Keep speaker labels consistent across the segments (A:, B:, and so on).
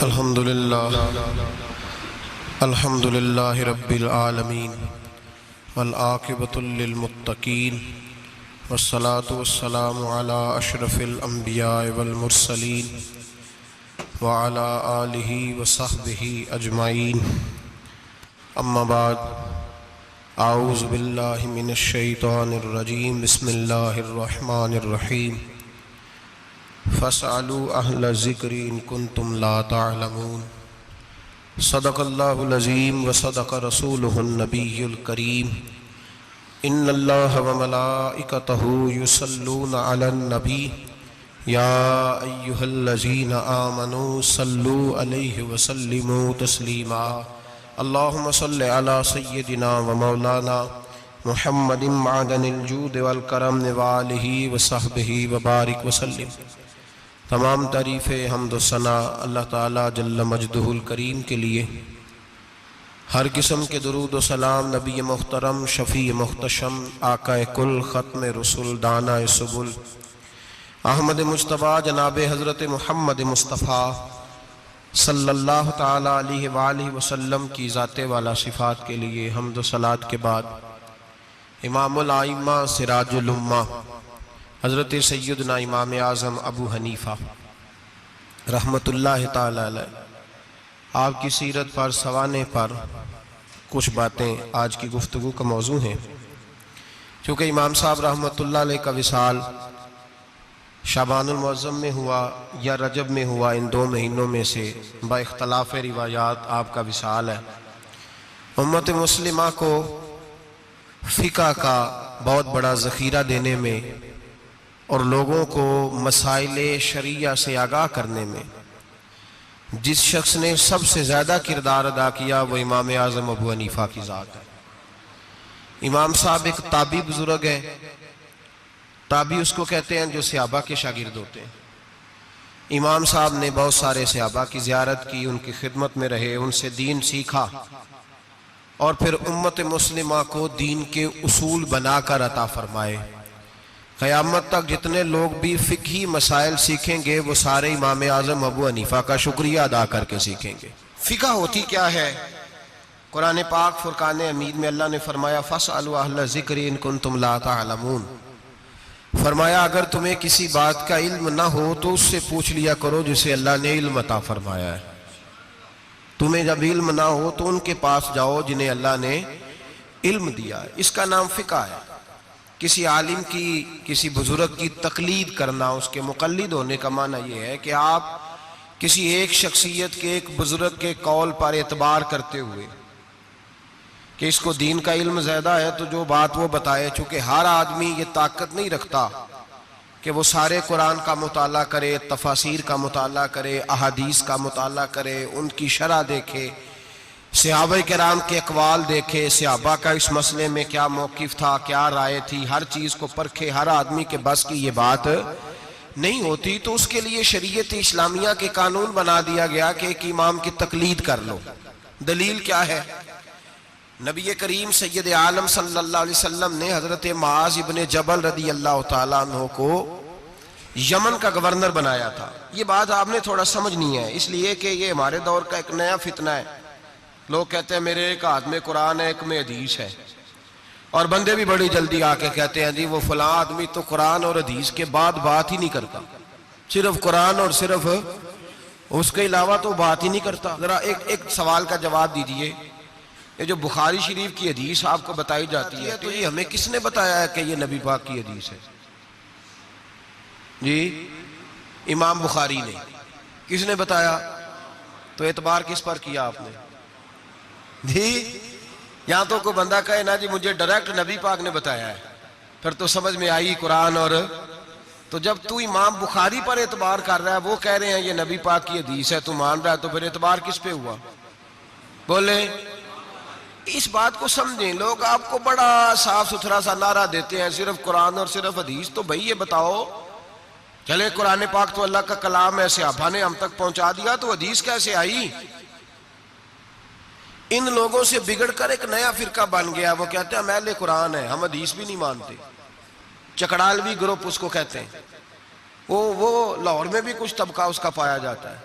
A: الحمدللہ رب العالمین والعاقبۃ للمتقین والصلاة والسلام علی اشرف الانبیاء والمرسلین وعلی آلہ وصحبہ اجمعین اما بعد اعوذ باللہ من الشیطان الرجیم بسم اللہ الرحمن الرحیم فاسألوا اہل الذکر ان کنتم لا تعلمون صدق اللہ العظیم وصدق رسولہ النبی الکریم ان اللہ وملائکتہ یصلون علی النبی یا ایہا الذین آمنوا صلوا علیہ وسلموا تسلیما اللہم صل علی سیدنا ومولانا محمد معدن الجود والکرم وآلہ وصحبہ وبارک وسلم۔ تمام تعریف حمد و ثنا اللہ تعالیٰ جل مجدہ الکریم کے لیے، ہر قسم کے درود و سلام نبی محترم شفیع محتشم آقا کل ختم رسول دانا سبل احمد مجتبیٰ جناب حضرت محمد مصطفیٰ صلی اللہ تعالیٰ علیہ وآلہ وسلم کی ذات والا صفات کے لیے حمد و صلات کے بعد امام الائمہ سراج الامہ حضرت سیدنا امام اعظم ابو حنیفہ رحمت اللہ تعالی علیہ آپ کی سیرت پر سوانے پر کچھ باتیں آج کی گفتگو کا موضوع ہیں۔ چونکہ امام صاحب رحمت اللہ علیہ کا وصال شعبان المعظم میں ہوا یا رجب میں ہوا، ان دو مہینوں میں سے با اختلاف روایات آپ کا وصال ہے۔ امت مسلمہ کو فقہ کا بہت بڑا ذخیرہ دینے میں اور لوگوں کو مسائل شریعہ سے آگاہ کرنے میں جس شخص نے سب سے زیادہ کردار ادا کیا وہ امام اعظم ابو حنیفہ کی ذات ہے۔ امام صاحب ایک تابعی بزرگ ہے، تابعی اس کو کہتے ہیں جو صحابہ کے شاگرد ہوتے ہیں۔ امام صاحب نے بہت سارے صحابہ کی زیارت کی، ان کی خدمت میں رہے، ان سے دین سیکھا اور پھر امت مسلمہ کو دین کے اصول بنا کر عطا فرمائے۔ قیامت تک جتنے لوگ بھی فقہی مسائل سیکھیں گے وہ سارے امام اعظم ابو حنیفہ کا شکریہ ادا کر کے سیکھیں گے۔ فقہ ہوتی کیا ہے؟ قرآن پاک فرقان حمید میں اللہ نے فرمایا فاسألوا اہل الذکر ان کنتم لا تعلمون، فرمایا اگر تمہیں کسی بات کا علم نہ ہو تو اس سے پوچھ لیا کرو جسے اللہ نے علم عطا فرمایا ہے۔ تمہیں جب علم نہ ہو تو ان کے پاس جاؤ جنہیں اللہ نے علم دیا ہے۔ اس کا نام فقہ ہے۔ کسی عالم کی، کسی بزرگ کی تقلید کرنا، اس کے مقلد ہونے کا معنی یہ ہے کہ آپ کسی ایک شخصیت کے، ایک بزرگ کے قول پر اعتبار کرتے ہوئے کہ اس کو دین کا علم زیادہ ہے تو جو بات وہ بتائے، چونکہ ہر آدمی یہ طاقت نہیں رکھتا کہ وہ سارے قرآن کا مطالعہ کرے، تفاسیر کا مطالعہ کرے، احادیث کا مطالعہ کرے، ان کی شرح دیکھے، صحابہ کرام کے اقوال دیکھے، صحابہ کا اس مسئلے میں کیا موقف تھا، کیا رائے تھی، ہر چیز کو پرکھے۔ ہر آدمی کے بس کی یہ بات نہیں ہوتی، تو اس کے لیے شریعت اسلامیہ کے قانون بنا دیا گیا کہ ایک امام کی تقلید کر لو۔ دلیل کیا ہے؟ نبی کریم سید عالم صلی اللہ علیہ وسلم نے حضرت معاذ ابن جبل رضی اللہ تعالیٰ عنہ کو یمن کا گورنر بنایا تھا۔ یہ بات آپ نے تھوڑا سمجھنی ہے، اس لیے کہ یہ ہمارے دور کا ایک نیا فتنہ ہے۔ لوگ کہتے ہیں میرے ایک ہاتھ میں قرآن ہے، ایک میں حدیث ہے، اور بندے بھی بڑی جلدی آ کے کہتے ہیں جی وہ فلاں آدمی تو قرآن اور حدیث کے بعد بات ہی نہیں کرتا، صرف قرآن اور صرف اس کے علاوہ تو بات ہی نہیں کرتا۔ ذرا ایک سوال کا جواب دیجئے، یہ جو بخاری شریف کی حدیث آپ کو بتائی جاتی ہے تو یہ ہمیں کس نے بتایا ہے کہ یہ نبی پاک کی حدیث ہے؟ جی امام بخاری نے۔ کس نے بتایا؟ تو اعتبار کس پر کیا آپ نے؟ جی یہاں تو کوئی بندہ کہے نا جی مجھے ڈائریکٹ نبی پاک نے بتایا ہے، پھر تو سمجھ میں آئی قرآن۔ اور تو جب تو امام بخاری پر اعتبار کر رہا ہے، وہ کہہ رہے ہیں یہ نبی پاک کی حدیث ہے، تو مان رہا ہے، تو پھر اعتبار کس پہ ہوا؟ بولے اس بات کو سمجھیں۔ لوگ آپ کو بڑا صاف ستھرا سا نعرہ دیتے ہیں صرف قرآن اور صرف حدیث، تو بھئی یہ بتاؤ چلے قرآن پاک تو اللہ کا کلام ہے، صحابہ نے ہم تک پہنچا دیا، تو حدیث کیسے آئی؟ ان لوگوں سے بگڑ کر ایک نیا فرقہ بن گیا، وہ کہتے ہیں ہم اہل قرآن ہیں، ہم حدیث بھی نہیں مانتے۔ چکڑالوی گروپ اس کو کہتے ہیں۔ وہ لاہور میں بھی کچھ طبقہ اس کا پایا جاتا ہے۔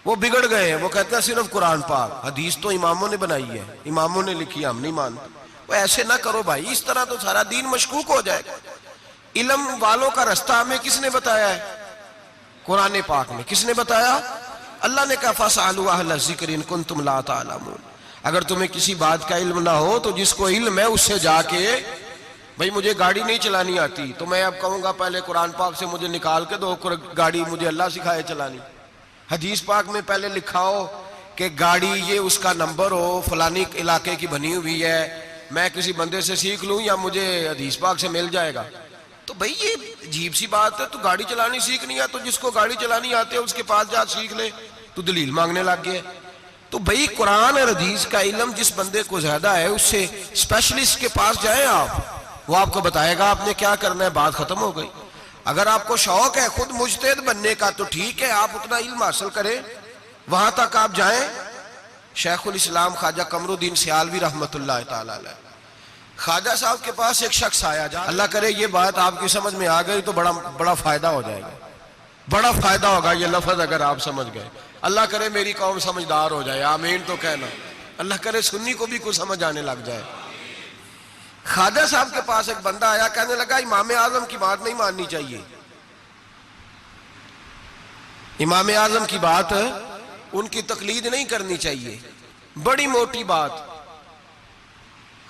A: وہ بگڑ گئے ہیں، وہ کہتے ہیں صرف قرآن پاک، حدیث تو اماموں نے بنائی ہے، اماموں نے لکھی، ہم نہیں مانتے۔ وہ ایسے نہ کرو بھائی، اس طرح تو سارا دین مشکوک ہو جائے گا۔ علم والوں کا رستہ ہمیں کس نے بتایا ہے؟ قرآن پاک میں۔ کس نے بتایا؟ اللہ نے کہا فَاسْأَلُوا أَهْلَ الذِّكْرِ إِن كُنتُمْ لَا تَعْلَمُونَ۔ اگر تمہیں کسی بات کا علم نہ ہو تو جس کو علم ہے اس سے جا کے، بھئی مجھے گاڑی نہیں چلانی آتی تو میں اب کہوں گا پہلے قرآن پاک سے مجھے نکال کے دو گاڑی، مجھے اللہ سکھائے چلانی۔ حدیث پاک میں پہلے لکھا ہو کہ گاڑی یہ اس کا نمبر ہو، فلانی علاقے کی بنی ہوئی ہے، میں کسی بندے سے سیکھ لوں یا مجھے حدیث پاک سے مل جائے گا۔ تو بھئی یہ عجیب سی بات ہے، تو گاڑی چلانی سیکھنی ہے تو جس کو گاڑی چلانی آتے ہے اس کے پاس جا سیکھ لے، تو دلیل مانگنے لگ گئے۔ تو بھئی قرآن اور حدیث کا علم جس بندے کو زیادہ ہے اس سے اسپیشلسٹ کے پاس جائیں آپ، وہ آپ کو بتائے گا آپ نے کیا کرنا ہے، بات ختم ہو گئی۔ اگر آپ کو شوق ہے خود مجتہد بننے کا تو ٹھیک ہے، آپ اتنا علم حاصل کریں، وہاں تک آپ جائیں۔ شیخ الاسلام خواجہ قمر الدین سیالوی رحمۃ اللہ تعالی علیہ، خواجہ صاحب کے پاس ایک شخص آیا، اللہ کرے یہ بات آپ کی سمجھ میں آ گئی تو بڑا فائدہ ہو جائے گا، بڑا فائدہ ہوگا یہ لفظ اگر آپ سمجھ گئے۔ اللہ کرے میری قوم سمجھدار ہو جائے، آمین تو کہنا۔ اللہ کرے سنی کو بھی کچھ سمجھ آنے لگ جائے۔ خواجہ صاحب کے پاس ایک بندہ آیا، کہنے لگا امام اعظم کی بات نہیں ماننی چاہیے، امام اعظم کی بات ان کی تقلید نہیں کرنی چاہیے، بڑی موٹی بات۔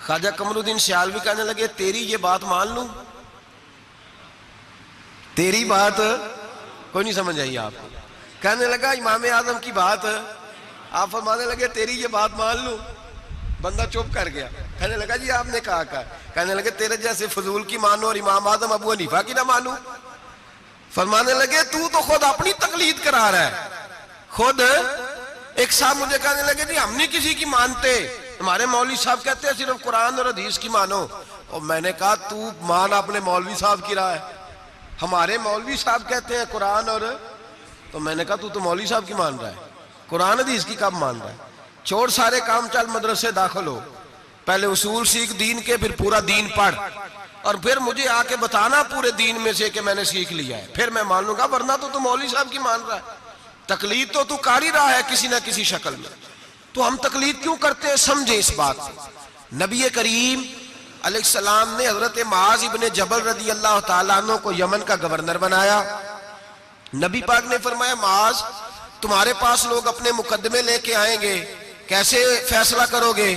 A: خواجہ قمر الدین سیالوی کہنے لگے تیری یہ بات مان لوں؟ تیری بات کوئی نہیں سمجھ آئی آپ کو؟ کہنے لگا امام اعظم کی بات، آپ فرمانے لگے تیری یہ بات مان لوں؟ بندہ چپ کر گیا، کہنے لگا جی آپ نے کہا کہا، کہنے لگے تیرے جیسے فضول کی مانو اور امام اعظم ابو حنیفہ کی نہ مانو؟ فرمانے لگے تو خود اپنی تقلید کرا رہا ہے۔ خود ایک صاحب مجھے کہنے لگے جی ہم نہیں کسی کی مانتے، ہمارے مولوی صاحب کہتے ہیں صرف قرآن اور حدیث کی مانو۔ اور میں نے کہا تو مان اپنے مولوی صاحب کی رائے، ہمارے مولوی صاحب کہتے ہیں قرآن اور، تو میں نے کہا تو مولوی صاحب کی مان رہا ہے، قرآن حدیث کی کب مان رہا ہے؟ چھوڑ سارے کام، چل مدرسے داخل ہو، پہلے اصول سیکھ دین کے، پھر پورا دین پڑھ، اور پھر مجھے آ کے بتانا پورے دین میں سے کہ میں نے سیکھ لیا ہے، پھر میں مان لوں گا، ورنہ تو مولوی صاحب کی مان رہا ہے۔ تقلید تو کر ہی رہا ہے کسی نہ کسی شکل میں، تو ہم تقلید کیوں کرتے ہیں؟ سمجھیں اس بات سے۔ نبی کریم علیہ السلام نے حضرت معاذ ابن جبل رضی اللہ تعالیٰ عنہ کو یمن کا گورنر بنایا۔ نبی پاک نے فرمایا معاذ تمہارے پاس لوگ اپنے مقدمے لے کے آئیں گے، کیسے فیصلہ کرو گے؟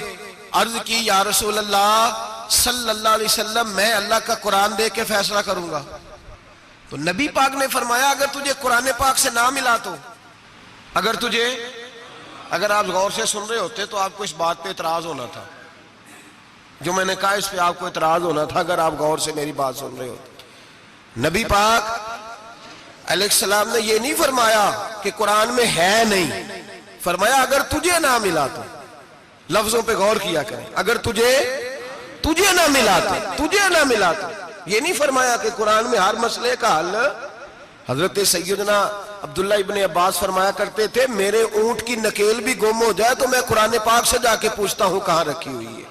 A: عرض کی یا رسول اللہ صلی اللہ علیہ وسلم میں اللہ کا قرآن دے کے فیصلہ کروں گا۔ تو نبی پاک نے فرمایا اگر تجھے قرآن پاک سے نہ ملا تو، اگر آپ غور سے سن رہے ہوتے تو آپ کو اس بات پہ اعتراض ہونا تھا، جو میں نے کہا اس پہ آپ کو اعتراض ہونا تھا اگر آپ غور سے میری بات سن رہے ہوتے۔ نبی پاک علیہ السلام نے یہ نہیں فرمایا کہ قرآن میں ہے نہیں، فرمایا اگر تجھے نہ ملا تو، لفظوں پہ غور کیا کریں، اگر تجھے نہ ملا تو، یہ نہیں فرمایا کہ قرآن میں ہر مسئلے کا حل۔ حضرت سیدنا عبداللہ ابن عباس فرمایا کرتے تھے میرے اونٹ کی نکیل بھی گم ہو جائے تو میں قرآن پاک سے جا کے پوچھتا ہوں کہاں رکھی ہوئی ہے،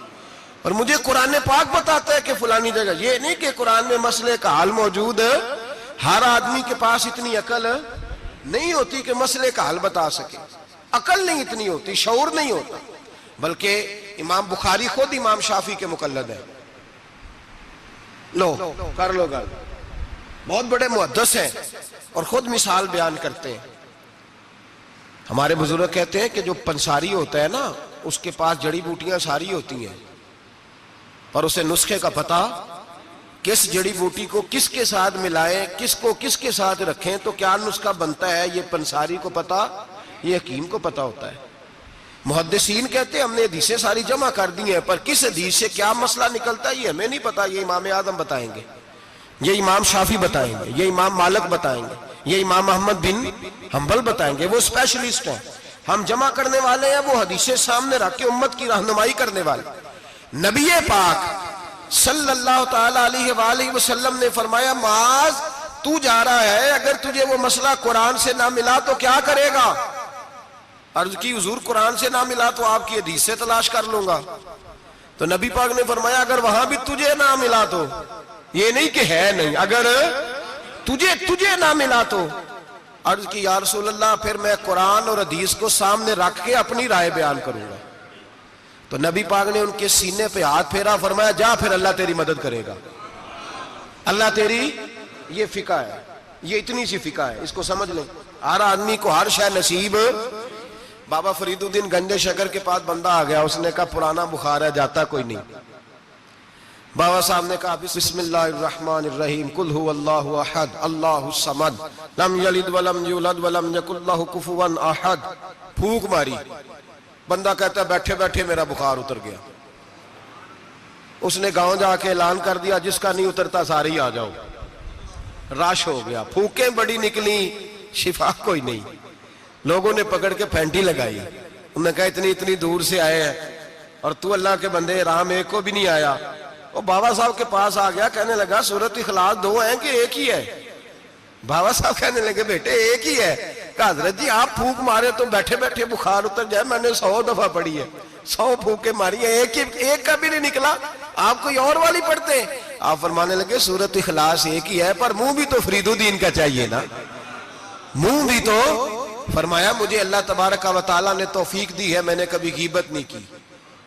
A: اور مجھے قرآن پاک بتاتا ہے کہ فلانی جگہ۔ یہ نہیں کہ قرآن میں مسئلے کا حل موجود ہے، ہر آدمی کے پاس اتنی عقل نہیں ہوتی کہ مسئلے کا حل بتا سکے، عقل نہیں اتنی ہوتی، شعور نہیں ہوتا۔ بلکہ امام بخاری خود امام شافعی کے مقلد ہے، لو کر لو گل، بہت بڑے محدث ہیں اور خود مثال بیان کرتے ہیں۔ ہمارے بزرگ کہتے ہیں کہ جو پنساری ہوتا ہے نا اس کے پاس جڑی بوٹیاں ساری ہوتی ہیں، اور اسے نسخے کا پتہ، کس جڑی بوٹی کو کس کے ساتھ ملائیں، کس کو کس کے ساتھ رکھیں تو کیا نسخہ بنتا ہے، یہ پنساری کو پتہ، یہ حکیم کو پتہ ہوتا ہے۔ محدثین کہتے ہیں ہم نے حدیثیں ساری جمع کر دی ہیں، پر کس حدیث سے کیا مسئلہ نکلتا ہے یہ ہمیں نہیں پتا، یہ امام اعظم بتائیں گے، یہ امام شافعی بتائیں گے، یہ امام مالک بتائیں گے، یہ امام احمد بن حنبل بتائیں گے، وہ اسپیشلسٹ ہیں۔ ہم جمع کرنے والے ہیں، وہ حدیثیں سامنے رکھ کے امت کی رہنمائی کرنے والے۔ نبی پاک صلی اللہ تعالی علیہ وآلہ وسلم نے فرمایا معاذ تو جا رہا ہے، اگر تجھے وہ مسئلہ قرآن سے نہ ملا تو کیا کرے گا؟ عرض کی حضور قرآن سے نہ ملا تو آپ کی حدیث سے تلاش کر لوں گا۔ تو نبی پاک نے فرمایا اگر وہاں بھی تجھے نہ ملا تو، یہ نہیں کہ ہے نہیں، اگر تجھے نہ ملا تو عرض کی یا رسول اللہ پھر میں قرآن اور حدیث کو سامنے رکھ کے اپنی رائے بیان کروں گا. تو نبی پاک نے ان کے سینے پہ ہاتھ پھیرا، فرمایا جا پھر اللہ تیری مدد کرے گا. اللہ تیری، یہ فقہ ہے، یہ اتنی سی فقہ ہے، اس کو سمجھ لیں. ہر آدمی کو ہر شے نصیب. بابا فرید الدین گنج شکر کے پاس بندہ آ گیا، اس نے کہا پرانا بخار ہے، جاتا کوئی نہیں. بابا صاحب نے کہا بسم اللہ الرحمن الرحیم، قل هو اللہ احد اللہ الصمد لم یلد ولم یولد ولم یکن لہ کفوا احد. پھونک ماری، بندہ کہتا ہے بیٹھے بیٹھے میرا بخار اتر گیا. اس نے گاؤں جا کے اعلان کر دیا جس کا نہیں اترتا سارے ہی آ جاؤ. رش ہو گیا، پھونکیں بڑی نکلی، شفا کوئی نہیں. لوگوں نے پکڑ کے پھینٹی لگائی. انہوں نے کہا اتنی دور سے آئے ہیں اور تو اللہ کے بندے رام ایک کو بھی نہیں آیا. وہ بابا صاحب کے پاس آ گیا، کہنے لگا سورۃ اخلاص 2 ہیں کہ ایک ہی ہے؟ بابا صاحب کہنے لگے بیٹے ایک ہی ہے. کہا حضرت جی آپ پھونک مارے تو بیٹھے بیٹھے بخار اتر جائے، میں نے 100 دفعہ پڑھی ہے، 100 پھونکیں ماری ہیں، ایک کا بھی نہیں نکلا. آپ کوئی اور والی پڑھتے ہیں؟ آپ فرمانے لگے سورۃ اخلاص ایک ہی ہے، پر منہ بھی تو فرید الدین کا چاہیے نا، منہ بھی تو. فرمایا مجھے اللہ تبارک و تعالیٰ نے توفیق دی ہے، میں نے کبھی غیبت نہیں کی،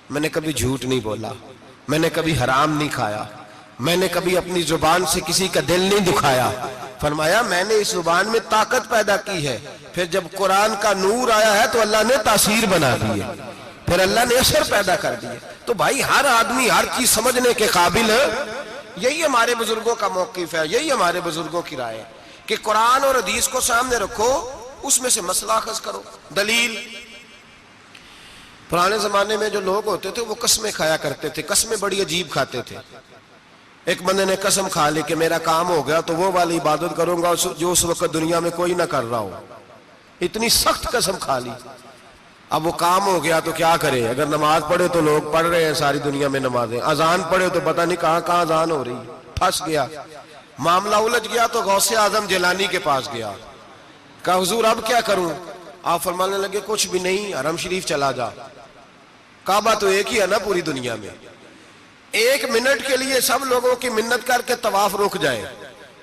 A: میں نے کبھی جھوٹ نہیں بولا، میں نے کبھی حرام نہیں کھایا، میں نے کبھی اپنی زبان سے کسی کا دل نہیں دکھایا. فرمایا میں نے اس زبان میں طاقت پیدا کی ہے، پھر جب قرآن کا نور آیا ہے تو اللہ نے تاثیر بنا دی ہے، پھر اللہ نے اثر پیدا کر دی ہے. تو بھائی ہر آدمی ہر چیز سمجھنے کے قابل ہے. یہی ہمارے بزرگوں کا موقف ہے، یہی ہمارے بزرگوں کی رائے ہے کہ قرآن اور حدیث کو سامنے رکھو، اس میں سے مسئلہ اخذ کرو. دلیل، پرانے زمانے میں جو لوگ ہوتے تھے وہ قسمیں کھایا کرتے تھے، قسمیں بڑی عجیب کھاتے تھے. ایک بندے نے قسم کھا لی کہ میرا کام ہو گیا تو وہ والی عبادت کروں گا جو اس وقت دنیا میں کوئی نہ کر رہا ہو. اتنی سخت قسم کھا لی. اب وہ کام ہو گیا تو کیا کرے؟ اگر نماز پڑھے تو لوگ پڑھ رہے ہیں ساری دنیا میں نمازیں، اذان پڑھے تو پتہ نہیں کہاں کہاں اذان ہو رہی. پھنس گیا، معاملہ الجھ گیا تو غوث اعظم جیلانی کے پاس گیا. کہا حضور اب کیا کروں؟ آپ فرمانے لگے کچھ بھی نہیں، حرم شریف چلا جا. کعبہ تو ایک ہی ہے نا پوری دنیا میں. 1 منٹ کے لیے سب لوگوں کی منت کر کے طواف رک جائے،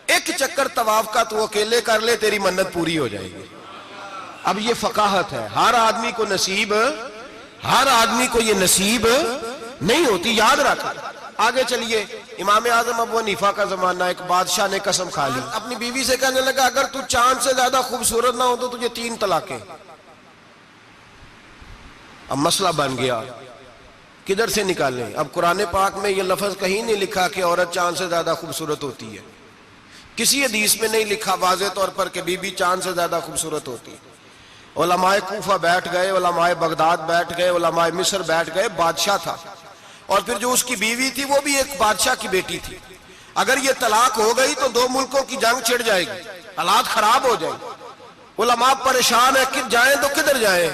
A: ایک چکر طواف کا تو اکیلے کر لے، تیری منت پوری ہو جائے گی. اب یہ فقاہت ہے، ہر آدمی کو نصیب، ہر آدمی کو یہ نصیب نہیں ہوتی، یاد رکھ. آگے چلیے، امام اعظم ابو حنیفہ کا زمانہ، ایک بادشاہ نے قسم کھا لی، اپنی بیوی سے کہنے لگا اگر تو چاند سے زیادہ خوبصورت نہ ہو تو تجھے 3 طلاقیں. اب مسئلہ بن گیا، کدھر سے نکالیں؟ اب قرآن پاک میں یہ لفظ کہیں نہیں لکھا کہ عورت چاند سے زیادہ خوبصورت ہوتی ہے، کسی حدیث میں نہیں لکھا واضح طور پر کہ بی بی چاند سے زیادہ خوبصورت ہوتی ہے. علماء کوفہ بیٹھ گئے، علماء بغداد بیٹھ گئے، علماء مصر بیٹھ گئے. بادشاہ تھا اور پھر جو اس کی بیوی تھی وہ بھی ایک بادشاہ کی بیٹی تھی. اگر یہ طلاق ہو گئی تو 2 ملکوں کی جنگ چھڑ جائے گی، حالات خراب ہو جائیں. علماء پریشان ہیں کہ جائیں تو کدھر جائیں.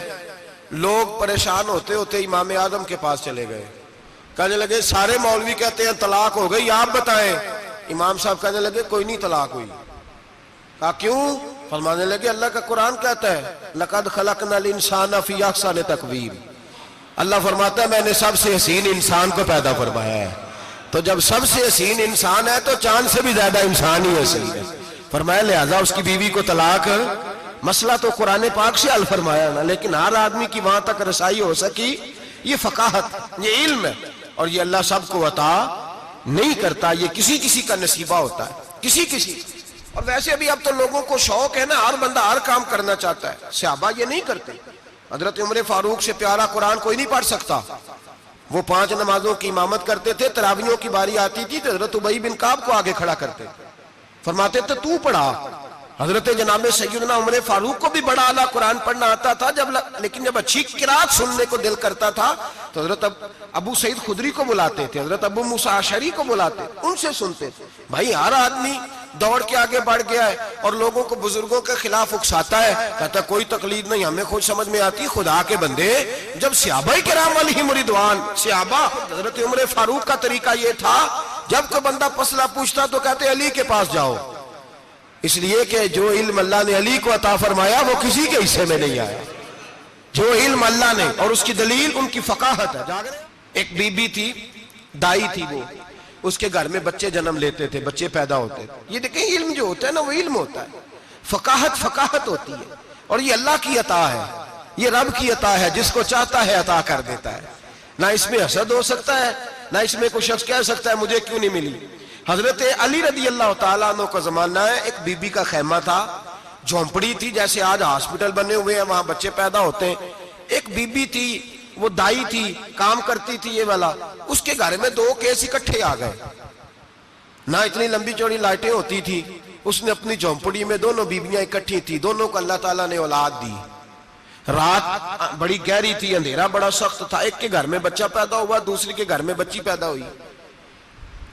A: لوگ پریشان ہوتے ہوتے امام اعظم کے پاس چلے گئے، کہنے لگے سارے مولوی کہتے ہیں طلاق ہو گئی، آپ بتائیں. امام صاحب کہنے لگے کوئی نہیں طلاق ہوئی. کہا کیوں؟ فرمانے لگے اللہ کا قرآن کہتا ہے لَقَدْ خَلَقْنَا الْإِنسَانَ فِي أَحْسَنِ تَقْوِيمٍ. اللہ فرماتا ہے میں نے سب سے حسین انسان کو پیدا فرمایا ہے. تو جب سب سے حسین انسان ہے تو چاند سے بھی زیادہ انسان ہی حسین ہے. فرمایا لہذا اس کی بیوی کو طلاق. مسئلہ تو قرآن پاک سے حل فرمایا نا، لیکن ہر آدمی کی وہاں تک رسائی ہو سکی. یہ فقاہت، یہ علم ہے، اور یہ اللہ سب کو عطا نہیں کرتا، یہ کسی کسی کا نصیبہ ہوتا ہے، کسی کسی. اور ویسے بھی اب تو لوگوں کو شوق ہے نا، ہر بندہ ہر کام کرنا چاہتا ہے. صحابہ یہ نہیں کرتے. حضرت عمر فاروق سے پیارا قرآن کوئی نہیں پڑھ سکتا. وہ 5 نمازوں کی امامت کرتے تھے، تراویحوں کی باری آتی تھی تو حضرت ابی بن کعب کو آگے کھڑا کرتے، فرماتے تھے تو پڑھا. حضرت جناب سیدنا عمر فاروق کو بھی بڑا اعلیٰ قرآن پڑھنا آتا تھا، لیکن جب اچھی قرات سننے کو دل کرتا تھا تو حضرت ابو سعید خدری کو بلاتے تھے، حضرت ابو موسیٰ اشعری کو بلاتے، ان سے سنتے تھے. بھائی ہر آدمی دوڑ کے آگے بڑھ گیا ہے اور لوگوں کو بزرگوں کے خلاف اکساتا ہے، کہتا کوئی تقلید نہیں، ہمیں خود سمجھ میں آتی. خدا کے بندے، جب صحابہ کرام علیہم رضوان، صحابہ، حضرت عمر فاروق کا طریقہ یہ تھا جب کوئی بندہ مسئلہ پوچھتا تو کہتے علی کے پاس جاؤ، اس لیے کہ جو علم اللہ نے علی کو عطا فرمایا وہ کسی کے حصے میں نہیں آیا. جو علم اللہ نے، اور اس کی دلیل ان کی فقاہت ہے. ایک بی بی تھی، دائی تھی، وہ اس کے گھر میں بچے جنم لیتے تھے، بچے پیدا ہوتے تھے. یہ دیکھیں علم جو ہوتا ہے نا وہ علم ہوتا ہے. فقاہت ہوتی ہے، اور یہ اللہ کی عطا ہے، یہ رب کی عطا ہے، جس کو چاہتا ہے عطا کر دیتا ہے۔ نہ اس میں حسد ہو سکتا ہے، نہ اس میں کوئی شخص کہہ سکتا ہے مجھے کیوں نہیں ملی۔ حضرت علی رضی اللہ تعالیٰ عنہ کا زمانہ ہے، ایک بی بی کا خیمہ تھا، جھونپڑی تھی، جیسے آج ہاسپٹل بنے ہوئے ہیں وہاں بچے پیدا ہوتے ہیں۔ ایک بی بی تھی، وہ دائی تھی، کام کرتی تھی یہ والا، اس کے گھر میں 2 کیس اکٹھے آ گئے، نہ اتنی لمبی چوڑی لائٹیں ہوتی تھی، اس نے اپنی جھونپڑی میں دونوں بیویاں اکٹھی تھی، دونوں کو اللہ تعالیٰ نے اولاد دی۔ رات بڑی گہری تھی، اندھیرا بڑا سخت تھا، ایک کے گھر میں بچہ پیدا ہوا، دوسری کے گھر میں بچی پیدا ہوئی۔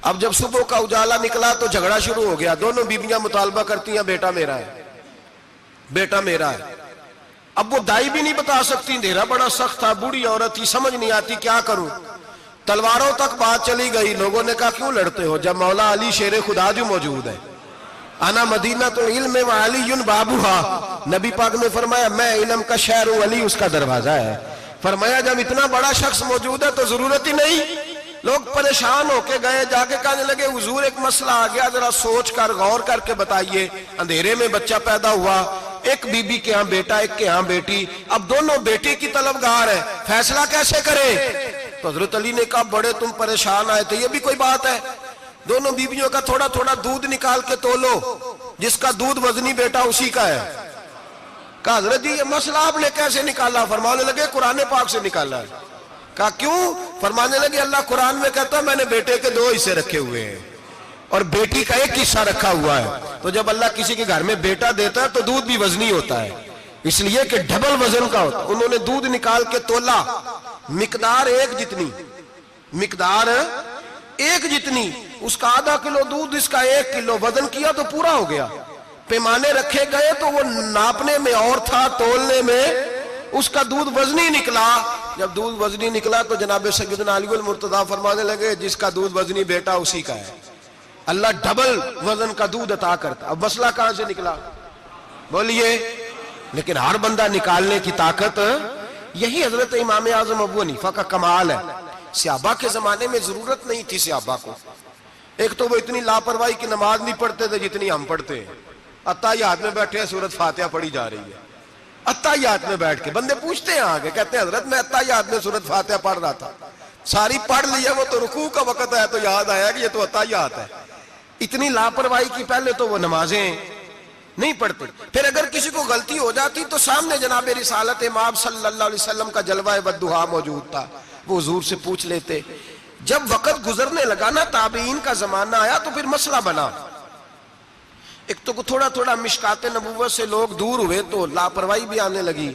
A: اب جب صبح کا اجالا نکلا تو جھگڑا شروع ہو گیا، دونوں بیویاں مطالبہ کرتی ہیں بیٹا میرا ہے، بیٹا میرا ہے۔ اب وہ دائی بھی نہیں بتا سکتی، اندھیرا بڑا سخت تھا، بوڑھی عورت تھی، سمجھ نہیں آتی کیا کروں۔ تلواروں تک بات چلی گئی، لوگوں نے کہا کیوں لڑتے ہو جب مولا علی شیر خدا جو موجود ہے۔ انا مدینہ تو علم و علی بابوہا، نبی پاک نے فرمایا میں علم کا شہر ہوں، علی اس کا دروازہ ہے۔ فرمایا جب اتنا بڑا شخص موجود ہے تو ضرورت ہی نہیں۔ لوگ پریشان ہو کے گئے، جا کے کہنے لگے حضور ایک مسئلہ آ گیا، ذرا سوچ کر غور کر کے بتائیے۔ اندھیرے میں بچہ پیدا ہوا، ایک بی بی کے ہاں بیٹا، ایک کے ہاں بیٹی، اب دونوں بیٹی کی طلبگار ہے، فیصلہ کیسے کریں؟ تو حضرت علی نے کہا بڑے تم پریشان آئے تھے، یہ بھی کوئی بات ہے؟ دونوں بیویوں کا تھوڑا تھوڑا دودھ نکال کے تولو، جس کا دودھ وزنی بیٹا اسی کا ہے۔ کہا حضرت جی یہ مسئلہ آپ نے کیسے نکالا؟ فرمانے لگے قرآن پاک سے نکالا ہے۔ کہا کیوں؟ فرمانے لگے اللہ قرآن میں کہتا ہے میں نے بیٹے کے 2 حصے رکھے ہوئے ہیں اور بیٹی کا 1 حصہ رکھا ہوا ہے، تو جب اللہ کسی کے گھر میں بیٹا دیتا ہے تو دودھ بھی وزنی ہوتا ہے، اس لیے کہ ڈبل وزن کا ہوتا ہے۔ انہوں نے دودھ نکال کے تولا، مقدار 1 جتنی، مقدار 1 جتنی، اس کا ½ کلو دودھ، اس کا 1 کلو، وزن کیا تو پورا ہو گیا۔ پیمانے رکھے گئے تو وہ ناپنے میں اور تھا، تولنے میں اس کا دودھ وزنی نکلا۔ جب دودھ وزنی نکلا تو جناب سیدنا علی المرتضیٰ فرمانے لگے جس کا دودھ وزنی بیٹا اسی کا ہے، اللہ ڈبل وزن کا دودھ عطا کرتا۔ اب مسئلہ کہاں سے نکلا بولیے؟ لیکن ہر بندہ نکالنے کی طاقت، یہی حضرت امام اعظم ابو حنیفہ کا کمال ہے۔ صحابہ کے زمانے میں ضرورت نہیں تھی صحابہ کو، ایک تو وہ اتنی لاپرواہی کی نماز نہیں پڑھتے تھے جتنی ہم پڑھتے ہیں۔ اتحیات میں بیٹھے ہیں، سورۃ فاتحہ پڑھی جا رہی ہے، اتحیات میں بیٹھ کے بندے پوچھتے ہیں آگے، کہتے ہیں حضرت میں اتحیات میں سورۃ فاتحہ پڑھ رہا تھا، ساری پڑھ لی ہے، وہ تو رکوع کا وقت ہے تو یاد آیا کہ یہ تو اتحیات ہے۔ اتنی لاپرواہی کی پہلے تو وہ نمازیں نہیں پڑھتے، پھر اگر کسی کو غلطی ہو جاتی تو سامنے جناب رسالت امام صلی اللہ علیہ وسلم کا جلوہ والدہا موجود تھا، وہ حضور سے پوچھ لیتے۔ جب وقت گزرنے لگا نا، تابعین کا زمانہ آیا تو پھر مسئلہ بنا، ایک تو تھوڑا تھوڑا مشکات نبوت سے لوگ دور ہوئے تو لاپرواہی بھی آنے لگی۔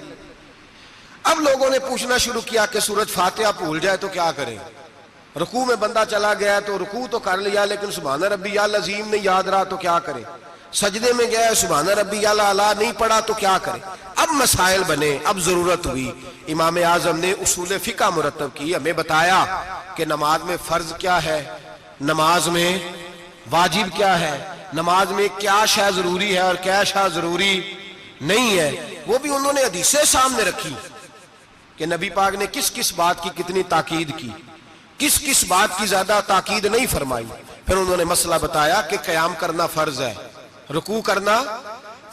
A: اب لوگوں نے پوچھنا شروع کیا کہ سورۃ فاتحہ بھول جائے تو کیا کریں؟ رکوع میں بندہ چلا گیا تو رکوع تو کر لیا لیکن سبحان ربی العظیم نہیں یاد رہا تو کیا کرے؟ سجدے میں گیا سبحان ربی الاعلیٰ نہیں پڑھا تو کیا کرے؟ اب مسائل بنے، اب ضرورت ہوئی، امام اعظم نے اصول فقہ مرتب کی، ہمیں بتایا کہ نماز میں فرض کیا ہے، نماز میں واجب کیا ہے، نماز میں کیا شے ضروری ہے اور کیا شے ضروری نہیں ہے، وہ بھی انہوں نے حدیثیں سامنے رکھی کہ نبی پاک نے کس کس بات کی کتنی تاکید کی، کس کس بات کی زیادہ تاکید نہیں فرمائی۔ پھر انہوں نے مسئلہ بتایا کہ قیام کرنا فرض ہے، رکوع کرنا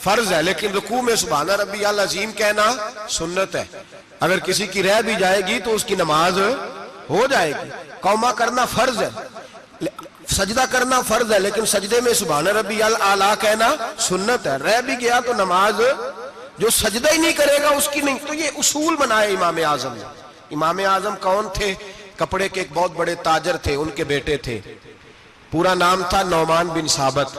A: فرض ہے، لیکن رکوع میں سبحان ربی العظیم کہنا سنت ہے، اگر کسی کی رہ بھی جائے گی تو اس کی نماز ہو جائے گی۔ قوما کرنا فرض ہے، سجدہ کرنا فرض ہے، لیکن سجدے میں سبحان ربی الاعلیٰ کہنا سنت ہے، رہ بھی گیا تو نماز جو سجدہ ہی نہیں کرے گا اس کی نہیں۔ تو یہ اصول بنائے امام اعظم نے۔ امام اعظم کون تھے؟ کپڑے کے ایک بہت بڑے تاجر تھے، ان کے بیٹے تھے، پورا نام تھا نعمان بن ثابت،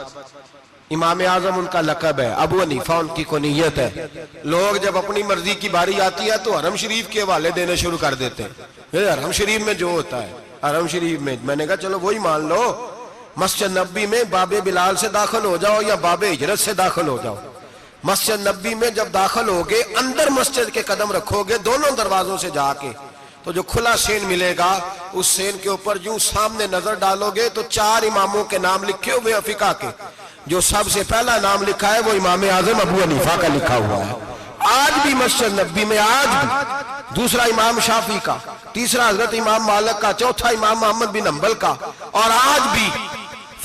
A: امام اعظم ان کا لقب ہے، ابو حنیفہ ان کی کنیت ہے۔ لوگ جب اپنی مرضی کی باری آتی ہے تو حرم شریف کے حوالے دینے شروع کر دیتے ہیں، حرم شریف میں جو ہوتا ہے، حرم شریف میں نے کہا چلو وہی مان لو، مسجد نبی میں باب بلال سے داخل ہو جاؤ یا باب ہجرت سے داخل ہو جاؤ۔ مسجد نبی میں جب داخل ہوگے، اندر مسجد کے قدم رکھو گے دونوں دروازوں سے جا کے، تو جو کھلا سین ملے گا اس سین کے اوپر جو سامنے نظر ڈالو گے تو 4 اماموں کے نام لکھے ہوئے فقہ کے، جو سب سے پہلا نام لکھا ہے وہ امام اعظم ابو حنیفہ کا لکھا ہوا ہے۔ آج بھی مسجد نبی میں، آج بھی، دوسرا امام شافعی کا، تیسرا حضرت امام مالک کا، چوتھا امام محمد بن حنبل کا، اور آج بھی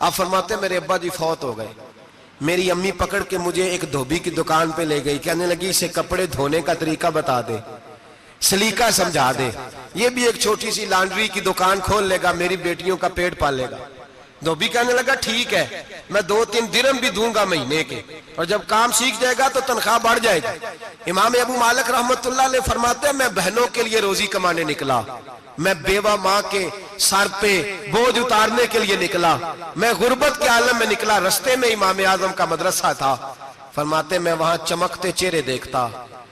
A: آپ فرماتے ہیں میرے ابا جی فوت ہو گئے، میری امی پکڑ کے مجھے ایک دھوبی کی دکان پہ لے گئی، کہنے لگی اسے کپڑے دھونے کا طریقہ بتا دے، سلیقہ سمجھا دے، یہ بھی ایک چھوٹی سی لانڈری کی دکان کھول لے گا، میری بیٹیوں کا پیٹ پال لے گا۔ دھوبی کہنے لگا ٹھیک ہے، میں 2-3 درہم بھی دوں گا مہینے کے، اور جب کام سیکھ جائے گا تو تنخواہ بڑھ جائے گا۔ امام ابو مالک رحمت اللہ علیہ فرماتے ہیں میں بہنوں کے لیے روزی کمانے نکلا، میں بیوہ ماں کے سر پہ بوجھ اتارنے کے لیے نکلا، میں غربت کے عالم میں نکلا، رستے میں امام اعظم کا مدرسہ تھا، فرماتے میں وہاں چمکتے چہرے دیکھتا،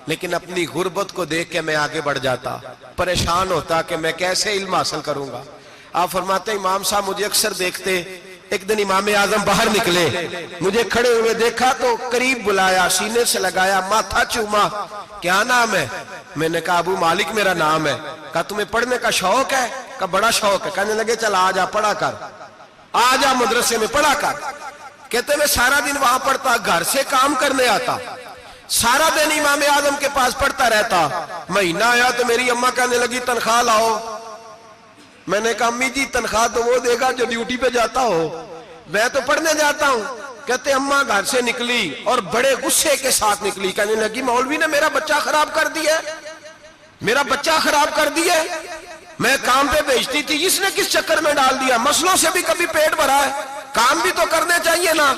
A: لیکن اپنی غربت کو دیکھ کے میں آگے بڑھ جاتا، پریشان ہوتا کہ میں کیسے علم حاصل کروں گا۔ آپ فرماتے ہیں امام صاحب مجھے اکثر دیکھتے، ایک دن امام اعظم باہر نکلے، مجھے کھڑے ہوئے دیکھا تو قریب بلایا، سینے سے لگایا، ماتھا چوما، کیا نام ہے؟ میں نے کہا ابو مالک میرا نام ہے۔ کہا تمہیں پڑھنے کا شوق ہے؟ کہا بڑا شوق ہے۔ کہنے لگے چل آجا پڑھا کر، آجا مدرسے میں پڑھا کر۔ کہتے میں سارا دن وہاں پڑھتا، گھر سے کام کرنے آتا، سارا دن امام اعظم کے پاس پڑھتا رہتا۔ مہینہ آیا تو میری اماں کہنے لگی تنخواہ لاؤ۔ میں نے کہا امی جی تنخواہ تو وہ دے گا جو ڈیوٹی پہ جاتا ہو، میں تو پڑھنے جاتا ہوں۔ کہتے اماں گھر سے نکلی اور بڑے غصے کے ساتھ نکلی، کہنے لگی مولوی نے میرا بچہ خراب کر دیا، میرا بچہ خراب کر دیا، میں کام پہ بھیجتی تھی، اس نے کس چکر میں ڈال دیا، مسلوں سے بھی کبھی پیٹ بھرا ہے، کام بھی تو کرنے چاہیے نا۔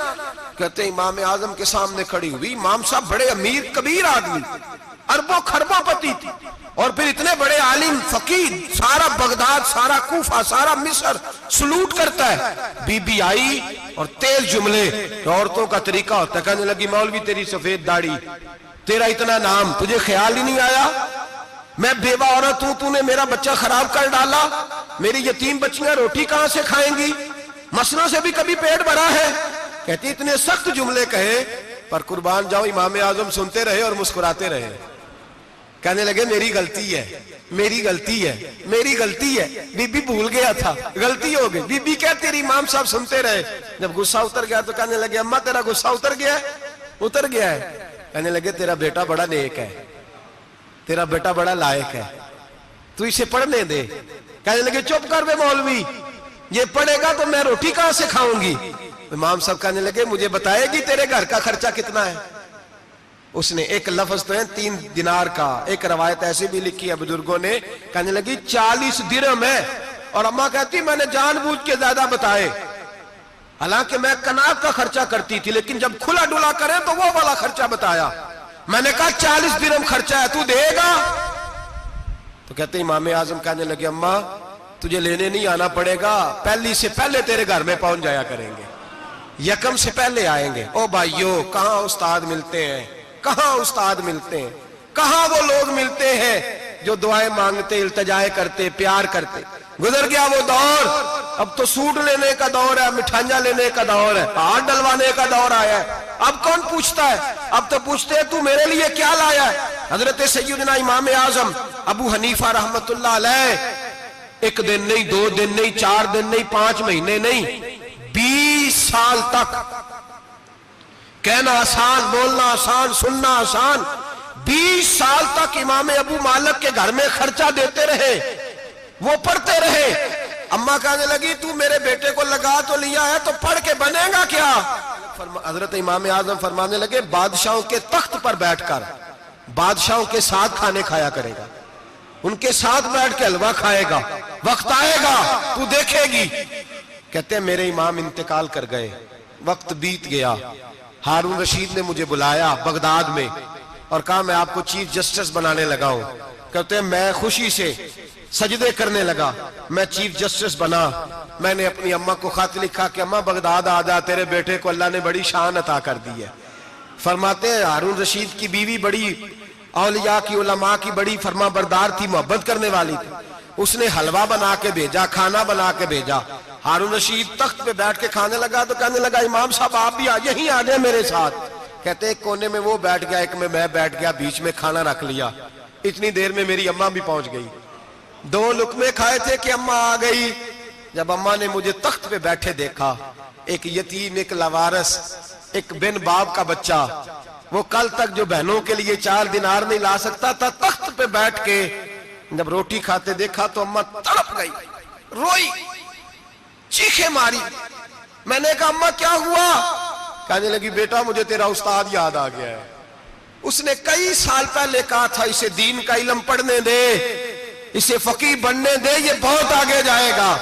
A: کہتے امام اعظم کے سامنے کھڑی ہوئی، امام صاحب بڑے امیر کبیر آدمی، اربوں خربوں پتی تھی، اور پھر اتنے بڑے عالم فقیر، سارا بغداد، سارا کوفہ، سارا مصر سلوٹ کرتا ہے۔ بی بی آئی اور تیز جملے، عورتوں کا طریقہ ہوتا ہے، کہنے لگی مولوی تیری سفید داڑھی، تیرا اتنا نام، تجھے خیال ہی نہیں آیا میں بیوہ عورت ہوں، تو نے میرا بچہ خراب کر ڈالا، میری یتیم بچیاں روٹی کہاں سے کھائیں گی، مسلوں سے بھی کبھی پیٹ بھرا ہے۔ کہتی اتنے سخت جملے کہے پر قربان جاؤ امام اعظم سنتے رہے اور مسکراتے رہے۔ کہنے لگے میری غلطی ہے، میری غلطی ہے، میری غلطی ہے، بی بی بھول گیا تھا، غلطی ہو گئی۔ بی بی کہتے رہی، امام صاحب سنتے رہے۔ جب غصہ اتر گیا تو کہنے لگے اماں تیرا غصہ اتر گیا ہے؟ اتر گیا ہے۔ کہنے لگے تیرا بیٹا بڑا نیک ہے، تیرا بیٹا بڑا لائق ہے، تو اسے پڑھنے دے۔ کہنے لگے چپ کر بے مولوی، یہ پڑھے گا تو میں روٹی کہاں سے کھاؤں گی؟ امام صاحب کہنے لگے مجھے بتائے گی تیرے گھر کا خرچہ کتنا ہے؟ اس نے ایک لفظ تو ہے 3 دینار کا، ایک روایت ایسی بھی لکھی ہے بزرگوں نے، کہنے لگی 40 درہم ہے، اور اماں کہتی میں نے جان بوجھ کے زیادہ بتائے، حالانکہ میں کناک کا خرچہ کرتی تھی، لیکن جب کھلا ڈلا کریں تو وہ والا خرچہ بتایا۔ میں نے کہا 40 درہم خرچہ ہے، تو دے گا؟ تو کہتے امام اعظم کہنے لگے اماں تجھے لینے نہیں آنا پڑے گا، پہلی سے پہلے تیرے گھر میں پہنچ جایا کریں گے، یکم سے پہلے آئیں گے۔ او بھائیو کہاں استاد ملتے ہیں، کہاں استاد ملتے ہیں، کہاں وہ لوگ ملتے ہیں جو دعائیں مانگتے، التجائے کرتے، پیار کرتے۔ گزر گیا وہ دور، اب تو سوٹ لینے کا دور ہے، مٹھائیاں لینے کا دور ہے، ہاتھ ڈلوانے کا دور آیا ہے۔ اب کون پوچھتا ہے؟ اب تو پوچھتے ہیں تو میرے لیے کیا لایا ہے؟ حضرت سیدنا امام اعظم ابو حنیفہ رحمت اللہ علیہ 1 دن نہیں، 2 دن نہیں، 4 دن نہیں، 5 مہینے نہیں، 20 سال تک، کہنا آسان، بولنا آسان، سننا آسان، 20 سال تک امام ابو مالک کے گھر میں خرچہ دیتے رہے، وہ پڑھتے رہے۔ اماں کہنے لگی تو میرے بیٹے کو لگا تو لیا ہے تو پڑھ کے بنے گا کیا؟ حضرت امام اعظم فرمانے لگے بادشاہوں کے تخت پر بیٹھ کر بادشاہوں کے ساتھ کھانے کھایا کرے گا، ان کے ساتھ بیٹھ کے حلوہ کھائے گا، وقت آئے گا تو دیکھے گی۔ کہتے ہیں میرے امام انتقال کر گئے، وقت بیت گیا، ہارون رشید نے مجھے بلایا بغداد میں اور کہا میں آپ کو چیف جسٹس بنانے لگا ہوں۔ کہتے ہیں میں خوشی سے سجدے کرنے لگا، میں چیف جسٹس بنا۔ میں نے اپنی اماں کو خط لکھا کہ اماں بغداد آ جا، تیرے بیٹے کو اللہ نے بڑی شان عطا کر دی ہے۔ فرماتے ہیں ہارون رشید کی بیوی بڑی اولیاء کی، علماء کی بڑی فرما بردار تھی، محبت کرنے والی تھی، اس نے حلوہ بنا کے بھیجا، کھانا بنا کے بھیجا۔ ہارون رشید تخت پہ بیٹھ کے کھانے لگا تو کہنے لگا امام صاحب آپ بھی یہیں آ جائیں میرے ساتھ۔ کہتے ایک کونے میں وہ بیٹھ گیا، ایک میں بیٹھ گیا، بیچ میں کھانا رکھ لیا۔ اتنی دیر میں میری اماں بھی پہنچ گئی، 2 لقمے کھائے تھے کہ اماں آ گئی۔ جب اماں نے مجھے تخت پہ بیٹھے دیکھا، ایک یتیم، ایک لاوارث، ایک بن باپ کا بچہ، وہ کل تک جو بہنوں کے لیے 4 دینار نہیں لا سکتا تھا، تخت پہ بیٹھ کے جب روٹی کھاتے دیکھا تو اماں تڑپ گئی، روئی، چیخیں ماری۔ میں نے کہا اماں کیا ہوا؟ کہنے لگی بیٹا مجھے تیرا استاد یاد آ گیا ہے، اس نے کئی سال پہلے کہا تھا اسے دین کا علم پڑھنے دے، اسے فقیہ بننے دے، یہ بہت آگے جائے گا۔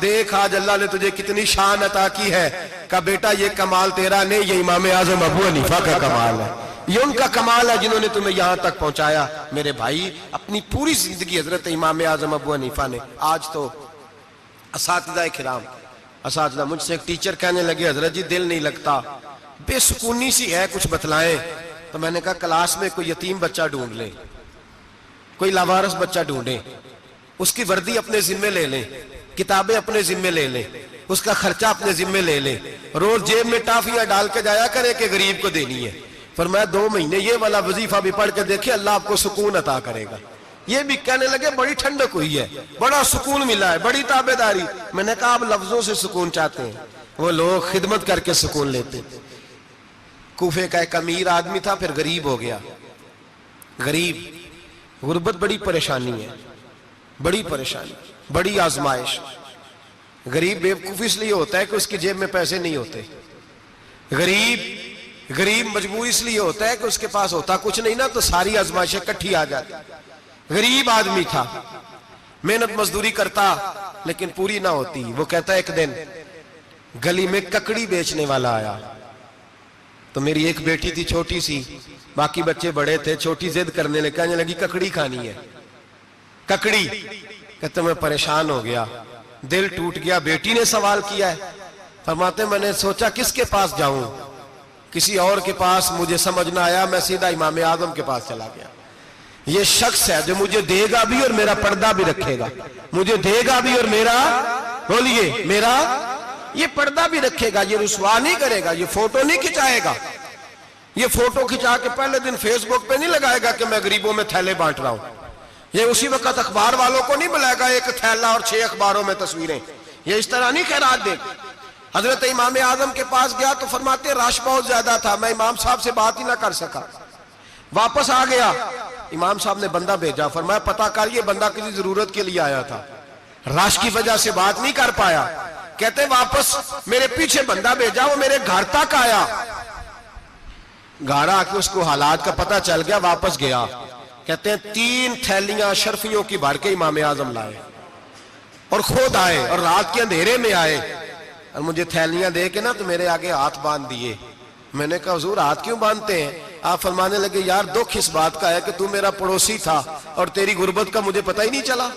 A: دیکھ آج اللہ نے تجھے کتنی شان عطا کی ہے۔ کہا بیٹا یہ کمال تیرا نہیں، یہ امام اعظم ابو حنیفہ کا کمال ہے، یہ ان کا کمال ہے جنہوں نے تمہیں یہاں تک پہنچایا۔ میرے بھائی اپنی پوری زندگی حضرت امام اعظم ابو حنیفہ نے، آج تو اساتذہ کرام، اساتذہ مجھ سے ایک ٹیچر کہنے لگے حضرت جی دل نہیں لگتا، بے سکونی سی ہے، کچھ بتلائیں۔ تو میں نے کہا کلاس میں کوئی یتیم بچہ ڈھونڈ لیں، کوئی لاوارث بچہ ڈھونڈیں، اس کی وردی اپنے ذمے لے لیں، کتابیں اپنے ذمے لے لیں، اس کا خرچہ اپنے ذمے لے لیں، روز جیب میں ٹافیاں ڈال کے جایا کرے کہ غریب کو دینی ہے۔ فرمایا 2 مہینے یہ والا وظیفہ بھی پڑھ کے دیکھیں، اللہ آپ کو سکون عطا کرے گا۔ یہ بھی کہنے لگے بڑی ٹھنڈک ہوئی ہے، بڑا سکون ملا ہے، بڑی تابعداری۔ میں نے کہا آپ لفظوں سے سکون چاہتے ہیں، وہ لوگ خدمت کر کے سکون لیتے۔ کوفے کا ایک امیر آدمی تھا، پھر غریب ہو گیا۔ غریب، غربت بڑی پریشانی ہے، بڑی پریشانی، بڑی آزمائش۔ غریب بیوقوف اس لیے ہوتا ہے کہ اس کی جیب میں پیسے نہیں ہوتے۔ غریب مجبور اس لیے ہوتا ہے کہ اس کے پاس ہوتا کچھ نہیں نا، تو ساری آزمائشیں کٹھی آ جاتی۔ غریب آدمی تھا، محنت مزدوری کرتا لیکن پوری نہ ہوتی۔ وہ کہتا ایک دن گلی میں ککڑی بیچنے والا آیا، تو میری ایک بیٹی تھی چھوٹی سی، باقی بچے بڑے تھے، چھوٹی ضد کرنے لگی، کہنے لگی ککڑی کھانی ہے، ککڑی۔ کہتے میں پریشان ہو گیا، دل ٹوٹ گیا، بیٹی نے سوال کیا ہے۔ فرماتے میں نے سوچا کس کے پاس جاؤں، کسی اور کے پاس مجھے سمجھ نہ آیا، میں سیدھا امام اعظم کے پاس چلا گیا۔ یہ شخص ہے جو مجھے دے گا بھی اور میرا پردہ بھی رکھے گا، مجھے دے گا بھی اور میرا، بولیے، میرا یہ پردہ بھی رکھے گا، یہ رسوا نہیں کرے گا، یہ فوٹو نہیں کھچائے گا، یہ فوٹو کھچا کے پہلے دن فیس بک پہ نہیں لگائے گا کہ میں غریبوں میں تھیلے بانٹ رہا ہوں، یہ اسی وقت اخبار والوں کو نہیں بلائے گا ایک تھیلا اور 6 اخباروں میں تصویریں، یہ اس طرح نہیں خیرات دے۔ حضرت امام اعظم کے پاس گیا تو فرماتے رش بہت زیادہ تھا، میں امام صاحب سے بات ہی نہ کر سکا، واپس آ گیا۔ امام صاحب نے بندہ بھیجا، فرمایا پتہ کر یہ بندہ کسی ضرورت کے لیے آیا تھا، رش کی وجہ سے بات نہیں کر پایا۔ کہتے واپس میرے پیچھے بندہ بھیجا، وہ میرے گھر تک آیا، گھر آ کے اس کو حالات کا پتہ چل گیا، واپس گیا۔ کہتے ہیں 3 تھیلیاں اشرفیوں کی بھر کے امام اعظم لائے اور خود آئے اور رات کے اندھیرے میں آئے اور مجھے تھیلیاں دے کے نا تو میرے آگے ہاتھ باندھ دیے۔ میں نے کہا حضور ہاتھ کیوں باندھتے ہیں؟ آپ فرمانے لگے یار دکھ اس بات کا ہے کہ تو میرا پڑوسی تھا اور تیری غربت کا مجھے پتہ ہی نہیں چلا،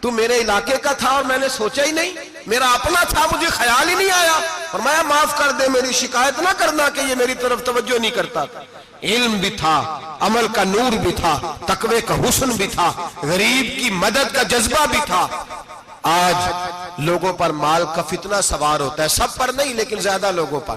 A: تو میرے علاقے کا تھا اور میں نے سوچا ہی نہیں، میرا اپنا تھا، مجھے خیال ہی نہیں آیا۔ فرمایا معاف کر دے، میری شکایت نہ کرنا کہ یہ میری طرف توجہ نہیں کرتا تھا۔ علم بھی تھا، عمل کا نور بھی تھا، تقوی کا حسن بھی تھا، غریب کی مدد کا جذبہ بھی تھا۔ آج لوگوں پر مال کا فتنہ سوار ہوتا ہے، سب پر نہیں لیکن زیادہ لوگوں پر۔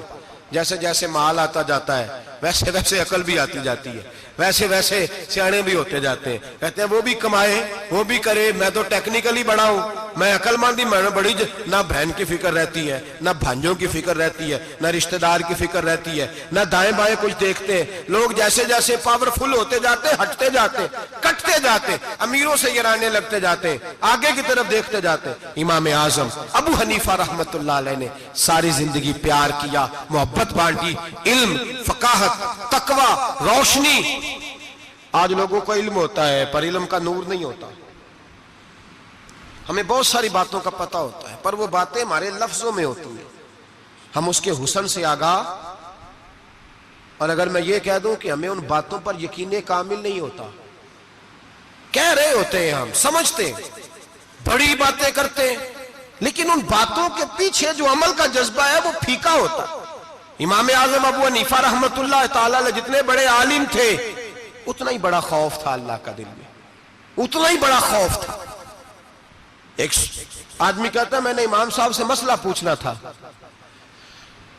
A: جیسے جیسے مال آتا جاتا ہے ویسے ویسے عقل بھی آتی جاتی ہے، ویسے ویسے سیانے بھی ہوتے جاتے ہیں۔ کہتے ہیں وہ بھی کمائے، وہ بھی کرے، میں تو ٹیکنیکلی بڑا ہوں، میں عقل مندی، میں بڑی نہ بہن کی فکر رہتی ہے، نہ بھانجوں کی فکر رہتی ہے، نہ رشتہ دار کی فکر رہتی ہے، نہ دائیں بائیں کچھ دیکھتے ہیں۔ لوگ جیسے جیسے پاورفل ہوتے جاتے ہٹتے جاتے، کٹتے جاتے، امیروں سے گرانے لگتے جاتے، آگے کی طرف دیکھتے جاتے۔ امام اعظم ابو حنیفہ رحمت اللہ علیہ نے ساری زندگی پیار کیا، محبت بانٹی، علم، فقاہت، تقوی، روشنی۔ آج لوگوں کو علم ہوتا ہے پر علم کا نور نہیں ہوتا، ہمیں بہت ساری باتوں کا پتہ ہوتا ہے پر وہ باتیں ہمارے لفظوں میں ہوتی ہیں، ہم اس کے حسن سے آگاہ۔ اور اگر میں یہ کہہ دوں کہ ہمیں ان باتوں پر یقین کامل نہیں ہوتا، کہہ رہے ہوتے ہیں، ہم سمجھتے ہیں، بڑی باتیں کرتے ہیں، لیکن ان باتوں کے پیچھے جو عمل کا جذبہ ہے وہ پھیکا ہوتا۔ امام اعظم ابو حنیفہ رحمت اللہ تعالی علیہ جتنے بڑے عالم تھے اتنا ہی بڑا خوف تھا اللہ کا دل میں، اتنا ہی بڑا خوف تھا۔ ایک آدمی کہتا ہے میں نے امام صاحب سے مسئلہ پوچھنا تھا،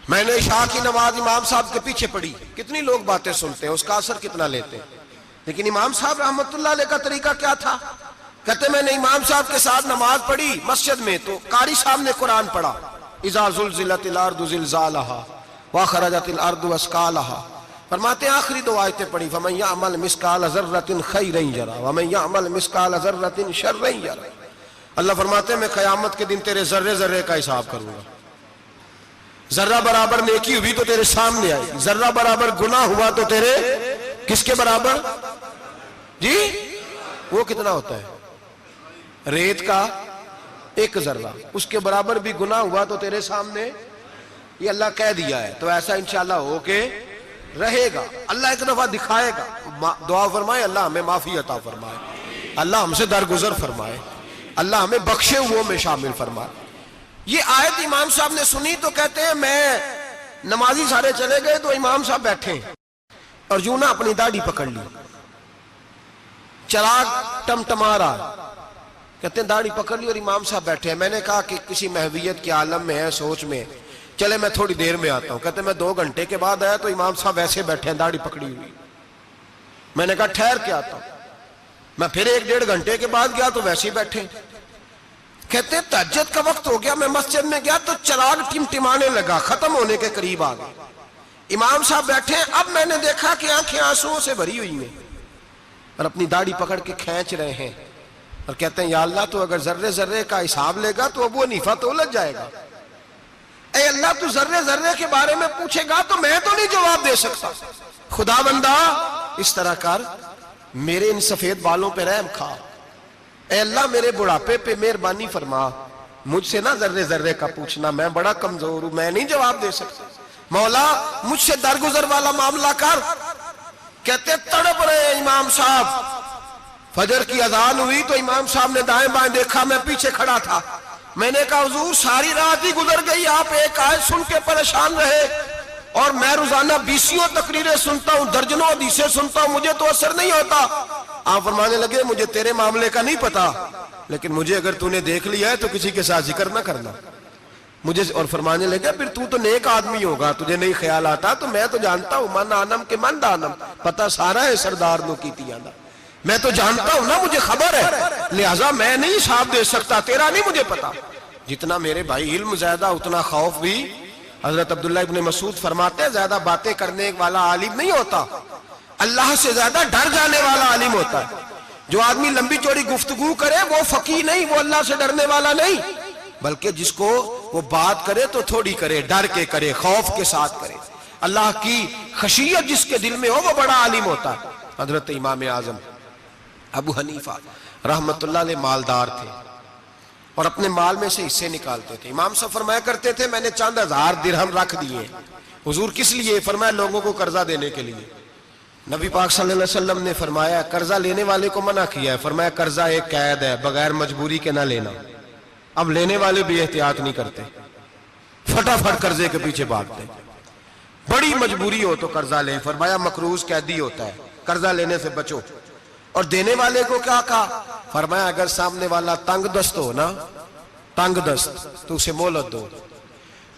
A: میں نے عشاء کی نماز امام صاحب کے پیچھے پڑھی، کتنی لوگ باتیں سنتے ہیں، اس کا اثر کتنا لیتے ہیں، لیکن امام صاحب رحمت اللہ علیہ کا طریقہ کیا تھا؟ کہتے میں نے امام صاحب کے ساتھ نماز پڑھی مسجد میں، تو قاری صاحب نے قرآن پڑھا، اذا زلزلت الارض زلزالہا واخرجت الارض اثقالہا، فرماتے ہیں آخری 2 آیتیں پڑھی، فمن یعمل مثقال ذرۃ خیرا یرہ ومن یعمل مثقال ذرۃ شرا یرہ۔ اللہ فرماتے ہیں میں قیامت کے دن تیرے ذرے ذرے کا حساب کروں گا، ذرہ برابر نیکی ہوئی تو تیرے سامنے آئی، ذرہ برابر گناہ ہوا تو تیرے کس کے برابر؟ جی وہ کتنا ہوتا ہے؟ ریت کا ایک ذرہ، اس کے برابر بھی گناہ ہوا تو تیرے سامنے، یہ اللہ کہہ دیا ہے، تو ایسا انشاءاللہ ہو کے رہے گا۔ اللہ ایک دفعہ دکھائے گا۔ دعا فرمائے اللہ ہمیں معافی عطا فرمائے، اللہ ہم سے درگزر فرمائے، اللہ ہمیں بخشے ہوئوں میں شامل فرمائے۔ یہ آیت امام صاحب نے سنی تو کہتے ہیں میں نمازی سارے چلے گئے تو امام صاحب بیٹھے اور یوں نہ اپنی داڑھی پکڑ لی، چراغ ٹمٹما رہا، کہتے ہیں داڑھی پکڑ لی اور امام صاحب بیٹھے ہیں۔ میں نے کہا کہ کسی محویت کے عالم میں ہے، سوچ میں، چلے میں تھوڑی دیر میں آتا ہوں۔ کہتے ہیں میں 2 گھنٹے کے بعد آیا تو امام صاحب ویسے بیٹھے ہیں داڑھی پکڑی ہوئی۔ میں نے کہا ٹھہر کے آتا ہوں۔ میں پھر 1-1.5 گھنٹے کے بعد گیا تو ویسے ہی بیٹھے۔ کہتے ہیں تہجد کا وقت ہو گیا، میں مسجد میں گیا تو چراغ ٹمٹمانے لگا، ختم ہونے کے قریب آ گئے، امام صاحب بیٹھے ہیں۔ اب میں نے دیکھا کہ آنکھیں آنسوؤں سے بھری ہوئی ہیں اور اپنی داڑھی پکڑ کے کھینچ رہے ہیں اور کہتے ہیں یا اللہ تو اگر ذرے ذرے کا حساب لے گا تو ابو حنیفہ تو الجھ جائے گا، اے اللہ تو ذرے ذرے کے بارے میں پوچھے گا تو میں تو نہیں جواب دے سکتا، خدا بندہ اس طرح کر، میرے ان سفید بالوں پہ رحم کھا، اے اللہ میرے بڑھاپے پہ مہربانی فرما، مجھ سے نہ ذرے ذرے کا پوچھنا، میں بڑا کمزور ہوں، میں نہیں جواب دے سکتا، مولا مجھ سے درگزر والا معاملہ کر۔ کہتے تڑپ رہے امام صاحب۔ فجر کی اذان ہوئی تو امام صاحب نے دائیں بائیں دیکھا، میں پیچھے کھڑا تھا۔ میں نے کہا حضور ساری رات ہی گزر گئی، آپ ایک آیت سن کے پریشان رہے اور میں روزانہ 20 تقریریں سنتا ہوں، درجنوں حدیثیں سنتا ہوں، مجھے تو اثر نہیں ہوتا۔ آپ فرمانے لگے مجھے تیرے معاملے کا نہیں پتا، لیکن مجھے اگر تو نے دیکھ لیا ہے تو کسی کے ساتھ ذکر نہ کرنا مجھے۔ اور فرمانے لگے پھر تو نیک آدمی ہوگا، تجھے نہیں خیال آتا، تو میں تو جانتا ہوں من آنم کے من دانم، پتہ سارا ہے سردار نو کیتی آنا، میں تو جانتا ہوں نا، مجھے خبر ہے، لہٰذا میں نہیں حساب دے سکتا، تیرا نہیں مجھے پتا۔ جتنا میرے بھائی علم زیادہ اتنا خوف بھی۔ حضرت عبداللہ ابن مسعود فرماتے ہیں زیادہ باتیں کرنے والا عالم نہیں ہوتا، اللہ سے زیادہ ڈر جانے والا عالم ہوتا ہے۔ جو آدمی لمبی چوڑی گفتگو کرے وہ فقیہ نہیں، وہ اللہ سے ڈرنے والا نہیں، بلکہ جس کو وہ بات کرے تو تھوڑی کرے، ڈر کے کرے، خوف کے ساتھ کرے، اللہ کی خشیت جس کے دل میں ہو وہ بڑا عالم ہوتا ہے۔ حضرت امام اعظم ابو حنیفہ رحمت اللہ علیہ مالدار تھے اور اپنے مال میں سے حصے نکالتے تھے۔ امام صاحب فرمایا کرتے تھے میں نے چند ہزار درہم رکھ دیے۔ حضور کس لیے؟ فرمایا لوگوں کو قرضہ دینے کے لیے۔ نبی پاک صلی اللہ علیہ وسلم نے فرمایا قرضہ لینے والے کو منع کیا ہے، فرمایا قرضہ ایک قید ہے، بغیر مجبوری کے نہ لینا۔ اب لینے والے بھی احتیاط نہیں کرتے، فٹافٹ قرضے کے پیچھے بھاگتے، بڑی مجبوری ہو تو قرضہ لیں، فرمایا مقروض قیدی ہوتا ہے، قرضہ لینے سے بچو۔ اور دینے والے کو کیا کہا؟ فرمایا اگر سامنے والا تنگ دست ہو نا، تنگ دست، تو اسے مہلت دو،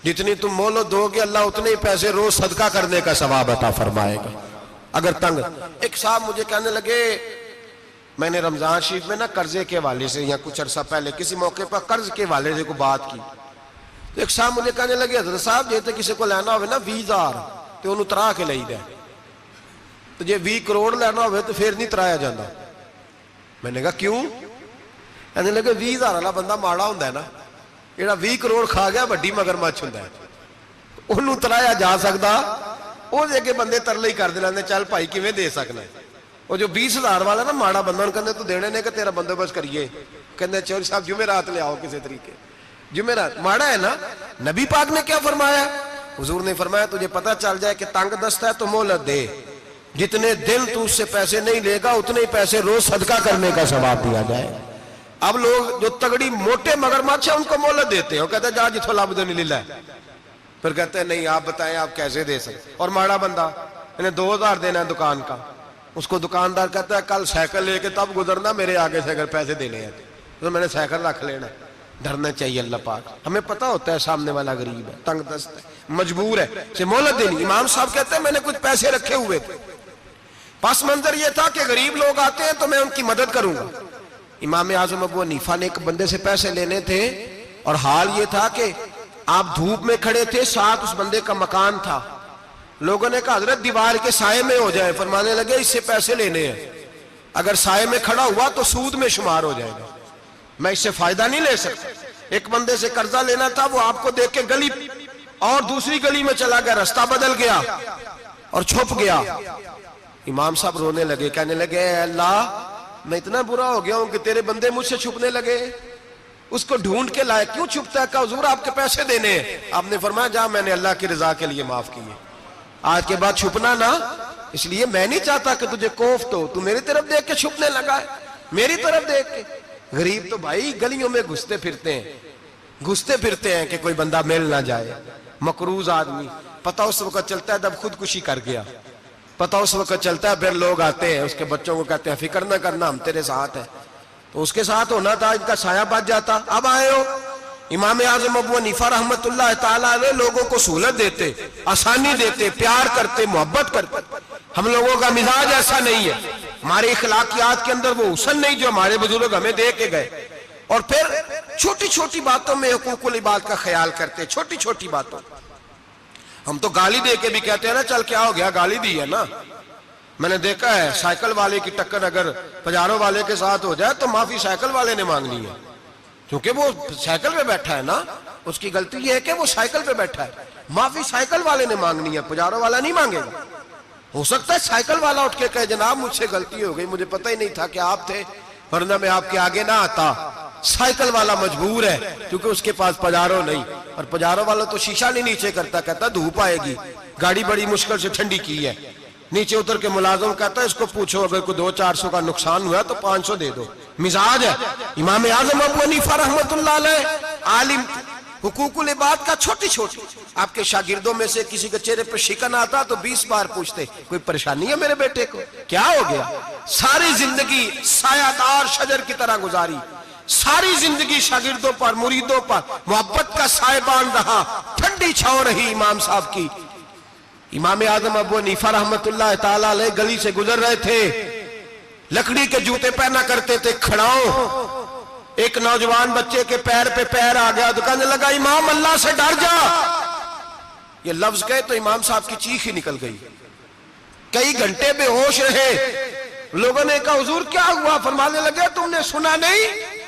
A: جتنی تم مہلت دو گے اللہ اتنے ہی پیسے روز صدقہ کرنے کا ثواب عطا فرمائے گا۔ اگر تنگ، ایک صاحب مجھے کہنے لگے، میں نے رمضان شریف میں نا قرضے کے والے سے یا کچھ عرصہ پہلے کسی موقع پر قرض کے والے سے کو بات کی، تو ایک صاحب مجھے کہنے لگے حضرت صاحب جیسے کسی کو لینا ہوئے نا 20,000 تو انہوں ترا کے لئی دے، تو جے 20 کروڑ لینا ہوئے تو پھر نہیں ترایا جاندہ۔ میں نے کہا کیوں؟ کہنے لگے 20,000 والا بندہ ماڑا ہوندہ ہے نا، جیڑا 20 کروڑ کھا گیا بڑی مگرمچھ ہوندہ ہے، انہوں ترایا جا سکتا، وہ جے کے بندے ترلے ہی کر دلانے چل بھائی کیویں دے سکنا ہے۔ وہ جو 20,000 والا نا ماڑا بندہ ان کہنے تو دینے نے کہ تیرا بندوبست کریے، کہنے چوری صاحب جمعرات لے آؤ کسی طریقے، جمعرات ماڑا ہے نا۔ نبی پاک نے کیا فرمایا؟ حضور نے فرمایا تجھے پتہ چل جائے کہ تنگ دست ہے تو مہلت دے، جتنے دن تو اس سے پیسے نہیں لے گا اتنے ہی پیسے روز صدقہ کرنے کا ثواب دیا جائے۔ اب لوگ جو تگڑی موٹے مگرمچھ ہیں ان کو مہلت دیتے ہیں، وہ کہتے ہیں جا جتھو لب دے نہیں لے، پھر کہتے ہیں نہیں آپ بتائیں آپ کیسے دے سکتے۔ اور ماڑا بندہ انہیں 2,000 دینا ہے دکان کا، اس کو دکاندار کہتا ہے کل سائیکل لے کے تب گزرنا میرے آگے سے اگر پیسے دینے ہیں تو میں نے سائیکل رکھ لینا۔ ڈرنا چاہیے اللہ پاک، ہمیں پتہ ہوتا ہے سامنے والا غریب ہے، تنگ دست ہے، مجبور ہے، اسے مہلت دینی۔ امام صاحب کہتے ہیں میں نے کچھ پیسے رکھے ہوئے تھے، پس منظر یہ تھا کہ غریب لوگ آتے ہیں تو میں ان کی مدد کروں گا۔ امام اعظم ابو حنیفہ نے ایک بندے سے پیسے لینے تھے اور حال یہ تھا کہ آپ دھوپ میں کھڑے تھے، ساتھ اس بندے کا مکان تھا، لوگوں نے کہا حضرت دیوار کے سائے میں ہو جائے، فرمانے لگے اس سے پیسے لینے ہیں، اگر سائے میں کھڑا ہوا تو سود میں شمار ہو جائے گا، میں اس سے فائدہ نہیں لے سکتا۔ ایک بندے سے قرضہ لینا تھا، وہ آپ کو دیکھ کے گلی اور دوسری گلی میں چلا گیا, راستہ بدل گیا اور چھپ گیا. امام صاحب رونے لگے, کہنے لگے اے اللہ میں اتنا برا ہو گیا ہوں کہ تیرے بندے مجھ سے چھپنے لگے. اس کو ڈھونڈ کے لائے, کیوں چھپتا ہے؟ کہا حضور آپ کے پیسے دینے ہیں. آپ نے فرمایا جا, میں نے اللہ کی رضا کے لیے معاف کیے, آج کے بعد چھپنا نہ. اس لیے میں نہیں چاہتا کہ تجھے کوفت ہو, تو میری طرف دیکھ کے چھپنے لگا ہے, میری طرف دیکھ کے. غریب تو بھائی گلیوں میں گھستے پھرتے ہیں کہ کوئی بندہ مل نہ جائے. مقروض آدمی, پتہ اس وقت چلتا ہے جب خودکشی کر گیا, پتہ اس وقت چلتا ہے, پھر لوگ آتے ہیں اس کے بچوں کو کہتے ہیں فکر نہ کرنا ہم تیرے ساتھ ہیں. تو اس کے ساتھ ہونا تھا, ان کا سایہ بچ جاتا. اب آئے ہو امام اعظم ابو حنیفہ رحمت اللہ تعالیٰ علیہ لوگوں کو سہولت دیتے, آسانی دیتے, پیار کرتے, محبت کرتے. ہم لوگوں کا مزاج ایسا نہیں ہے, ہمارے اخلاقیات کے اندر وہ حسن نہیں جو ہمارے بزرگ ہمیں دے کے گئے. اور پھر چھوٹی چھوٹی باتوں میں حقوق العباد کا خیال کرتے, چھوٹی چھوٹی باتوں. ہم تو گالی دے کے بھی کہتے ہیں نا چل کیا ہو گیا, گالی دی ہے نا. میں نے دیکھا ہے سائیکل والے کی ٹکر اگر پجاروں والے کے ساتھ ہو جائے تو معافی سائیکل والے نے مانگنی ہے, کیونکہ وہ سائیکل پہ بیٹھا ہے نا. اس کی غلطی یہ ہے کہ وہ سائیکل پہ بیٹھا ہے, معافی سائیکل والے نے مانگنی ہے, پجاروں والا نہیں مانگے گا. ہو سکتا ہے سائیکل والا اٹھ کے کہے جناب مجھ سے غلطی ہو گئی, مجھے پتہ ہی نہیں تھا کہ آپ تھے, ورنہ میں آپ کے آگے نہ آتا. سائیکل والا مجبور ہے کیونکہ اس کے پاس پجاروں نہیں, اور پجاروں والا تو شیشہ نہیں نیچے کرتا, کہتا دھوپ آئے گی, گاڑی بڑی مشکل سے ٹھنڈی کی ہے. نیچے اتر کے ملازم کہتا ہے اس کو پوچھو اگر کوئی 200-400 کا نقصان ہوا تو 500 دے دو. مزاج ہے امام اعظم ابو حنیفہ رحمت اللہ علیہ, عالم, حقوق العباد کا چھوٹی چھوٹی. آپ کے شاگردوں میں سے کسی کے چہرے پر شکن آتا تو 20 بار پوچھتے کوئی پریشانی ہے میرے بیٹے کو, کیا ہو گیا. ساری زندگی سایہ دار شجر کی طرح گزاری, ساری زندگی شاگردوں پر, مریدوں پر محبت کا سائبان رہا, ٹھنڈی چھاؤں رہی امام صاحب کی. امام اعظم ابو حنیفہ رحمت اللہ تعالیٰ علیہ گلی سے گزر رہے تھے, لکڑی کے جوتے پہنا کرتے تھے, کھڑاؤں. ایک نوجوان بچے کے پیر پہ پیر آ گیا تو کہنے لگا امام اللہ سے ڈر جا. یہ لفظ کہے تو امام صاحب کی چیخ ہی نکل گئی, کئی گھنٹے بے ہوش رہے. لوگوں نے کہا حضور کیا ہوا؟ فرمانے لگے تم نے سنا نہیں,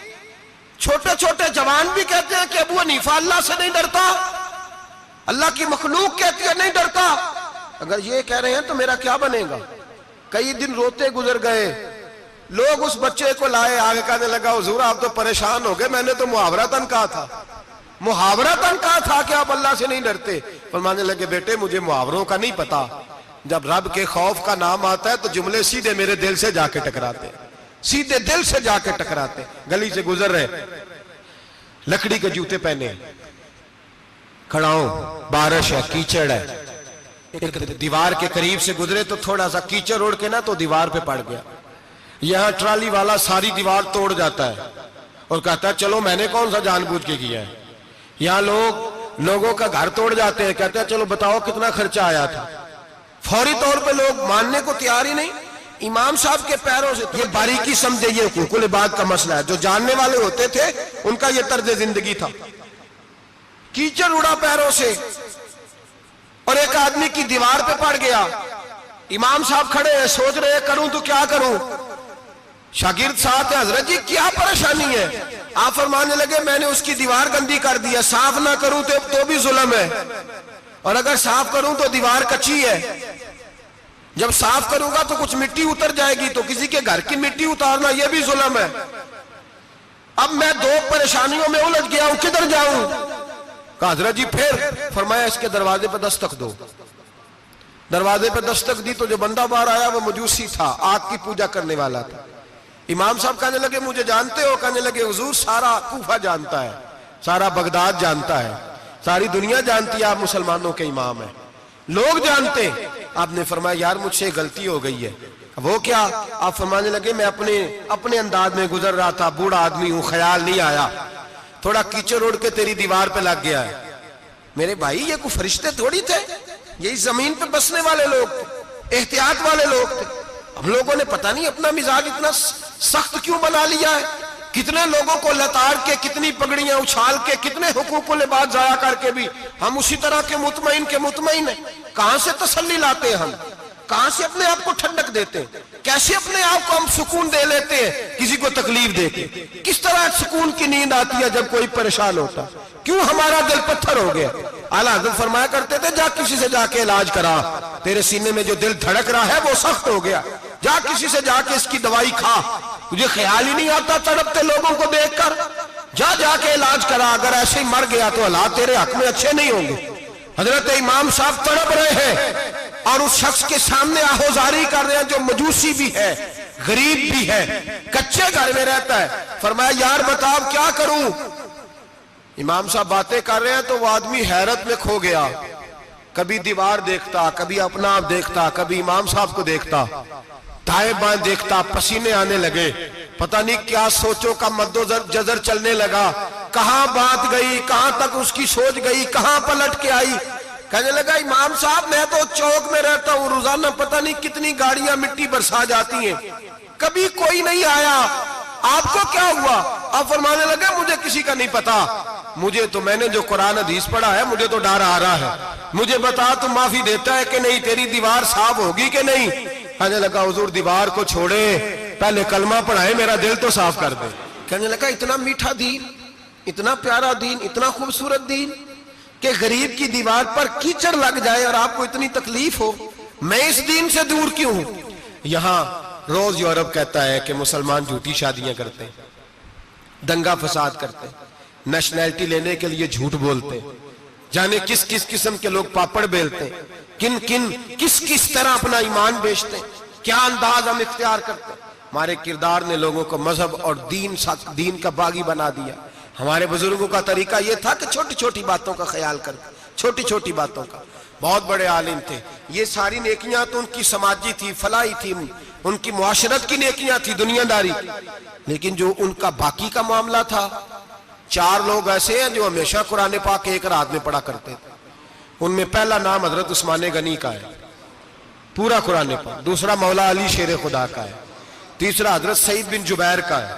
A: چھوٹے چھوٹے جوان بھی کہتے ہیں کہ ابو حنیفہ اللہ سے نہیں ڈرتا, اللہ کی مخلوق کہتی ہے نہیں ڈرتا. اگر یہ کہہ رہے ہیں تو میرا کیا بنے گا؟ کئی دن روتے گزر گئے. لوگ اس بچے کو لائے, آگے کہنے لگا حضور آپ تو پریشان ہو گئے, میں نے تو محاورتاً کہا تھا کہ آپ اللہ سے نہیں ڈرتے. فرمانے لگے بیٹے مجھے محاوروں کا نہیں پتا, جب رب کے خوف کا نام آتا ہے تو جملے سیدھے میرے دل سے جا کے ٹکراتے, سیدھے دل سے جا کے ٹکراتے. گلی سے گزر رہے, لکڑی کے جوتے پہنے, کھڑاؤں, بارش ہے, کیچڑ ہے. ایک دیوار کے قریب سے گزرے تو تھوڑا سا کیچڑ اڑ کے نا تو دیوار پہ پڑ گیا. یہاں ٹرالی والا ساری دیوار توڑ جاتا ہے اور کہتا ہے چلو میں نے کون سا جان بوجھ کے کیا ہے. یہاں لوگوں کا گھر توڑ جاتے ہیں, کہتے ہیں چلو بتاؤ کتنا خرچہ آیا تھا. فوری طور پہ لوگ ماننے کو تیار ہی نہیں. امام صاحب کے پیروں سے, یہ باریکی سمجھے, یہ حقوق العباد کا مسئلہ ہے. جو جاننے والے ہوتے تھے ان کا یہ طرز زندگی تھا. کیچڑ اڑا پیروں سے اور ایک آدمی کی دیوار پہ پڑ گیا. امام صاحب کھڑے ہیں, سوچ رہے کروں تو کیا کروں. شاگرد ساتھ ہے, حضرت جی کیا پریشانی ہے؟ آپ فرمانے لگے میں نے اس کی دیوار گندی کر دی ہے, صاف نہ کروں تو بھی ظلم ہے, اور اگر صاف کروں تو دیوار کچی ہے. جب صاف کروں گا تو کچھ مٹی اتر جائے گی, تو کسی کے گھر کی مٹی اتارنا یہ بھی ظلم ہے. اب میں 2 پریشانیوں میں الجھ گیا ہوں, کدھر جاؤں؟ کہا حضرت جی پھر؟ فرمایا اس کے دروازے پہ دستک دو. دروازے پہ دستک دی تو جو بندہ باہر آیا وہ مجوسی تھا, آگ کی پوجا کرنے والا تھا. امام صاحب کہنے لگے مجھے جانتے ہو؟ کہنے لگے حضور سارا کوفہ جانتا ہے, سارا بغداد جانتا ہے, ساری دنیا جانتی ہے آپ مسلمانوں کے امام ہیں, لوگ جانتے. آپ نے فرمایا یار مجھ سے غلطی ہو گئی ہے. وہ کیا؟ آپ فرمانے لگے میں اپنے انداز میں گزر رہا تھا, بوڑھا آدمی ہوں, خیال نہیں آیا, تھوڑا کیچڑ اڑ کے تیری دیوار پہ لگ گیا ہے. میرے بھائی یہ کوئی فرشتے تھوڑی تھے, یہی زمین پہ بسنے والے لوگ تھے, احتیاط والے لوگ تھے. ہم لوگوں نے پتہ نہیں اپنا مزاج اتنا سخت کیوں بنا لیا ہے. کتنے لوگوں کو لتاڑ کے, کتنی پگڑیاں اچھال کے, کتنے حقوق العباد ضائع کر کے بھی ہم اسی طرح کے مطمئن ہیں. کہاں سے تسلی لاتے ہیں ہم؟ کہاں سے اپنے آپ کو ٹھنڈک دیتے ہیں؟ کیسے اپنے آپ کو ہم سکون دے لیتے ہیں کسی کو تکلیف دے کے؟ کس طرح سکون کی نیند آتی ہے جب کوئی پریشان ہوتا؟ کیوں ہمارا دل پتھر ہو گیا؟ اعلیٰ حضرت فرمایا کرتے تھے جا کسی سے جا کے علاج کرا، تیرے سینے میں جو دل دھڑک رہا ہے وہ سخت ہو گیا، جا کسی سے جا کے اس کی دوائی کھا، تجھے خیال ہی نہیں آتا تڑپتے لوگوں کو دیکھ کر، جا کے علاج کرا، اگر ایسے ہی مر گیا تو حالات تیرے حق میں اچھے نہیں ہوں گے۔ حضرت امام صاحب تڑپ رہے ہیں اور اس شخص کے سامنے آہوزاری کر رہے ہیں جو مجوسی بھی ہے، غریب بھی ہے، کچے گھر میں رہتا ہے۔ فرمایا یار بتاؤ کیا کروں؟ امام صاحب باتیں کر رہے ہیں تو وہ آدمی حیرت میں کھو گیا، کبھی دیوار دیکھتا، کبھی اپنا آپ دیکھتا، کبھی امام صاحب کو دیکھتا، دائیں بائیں دیکھتا، پسینے آنے لگے، پتہ نہیں کیا سوچوں کا مد و جزر چلنے لگا، کہاں بات گئی، کہاں تک اس کی سوچ گئی، کہاں پلٹ کے آئی۔ کہنے لگا امام صاحب میں تو چوک میں رہتا ہوں، روزانہ پتہ نہیں کتنی گاڑیاں مٹی برسا جاتی ہیں، کبھی کوئی نہیں آیا، آپ کو کیا ہوا؟ آپ فرمانے لگے مجھے کسی کا نہیں پتا، مجھے تو میں نے جو قرآن حدیث پڑھا ہے مجھے تو ڈر آ رہا ہے، مجھے بتا تو معافی دیتا ہے کہ نہیں، تیری دیوار صاف ہوگی کہ نہیں؟ کہنے لگا حضور دیوار کو چھوڑے، پہلے کلمہ پڑھائے، میرا دل تو صاف کر دے۔ کہنے لگا اتنا میٹھا دین، اتنا پیارا دین، اتنا خوبصورت دین کہ غریب کی دیوار پر کیچڑ لگ جائے اور آپ کو اتنی تکلیف ہو، میں اس دین سے دور کیوں ہوں؟ یہاں روز یورپ کہتا ہے کہ مسلمان جھوٹی شادیاں کرتے ہیں، دنگا فساد کرتے ہیں، نیشنلٹی لینے کے لیے جھوٹ بولتے ہیں، جانے کس کس قسم کے لوگ پاپڑ بیلتے ہیں، کس طرح اپنا ایمان بیچتے ہیں، کیا انداز ہم اختیار کرتے ہیں۔ ہمارے کردار نے لوگوں کو مذہب اور دین کا باغی بنا دیا۔ ہمارے بزرگوں کا طریقہ یہ تھا کہ چھوٹی چھوٹی باتوں کا خیال کرتے، چھوٹی چھوٹی باتوں کا۔ بہت بڑے عالم تھے، یہ ساری نیکیاں تو ان کی سماجی تھی، فلاحی تھی، ان کی معاشرت کی نیکیاں تھی، دنیا داری، لیکن جو ان کا باقی کا معاملہ تھا، چار لوگ ایسے ہیں جو ہمیشہ قرآن پاک ایک رات میں پڑھا کرتے تھے۔ ان میں پہلا نام حضرت عثمان غنی کا ہے، پورا قرآن پاک، دوسرا مولا علی شیر خدا کا ہے، تیسرا حضرت سعید بن جبیر کا ہے،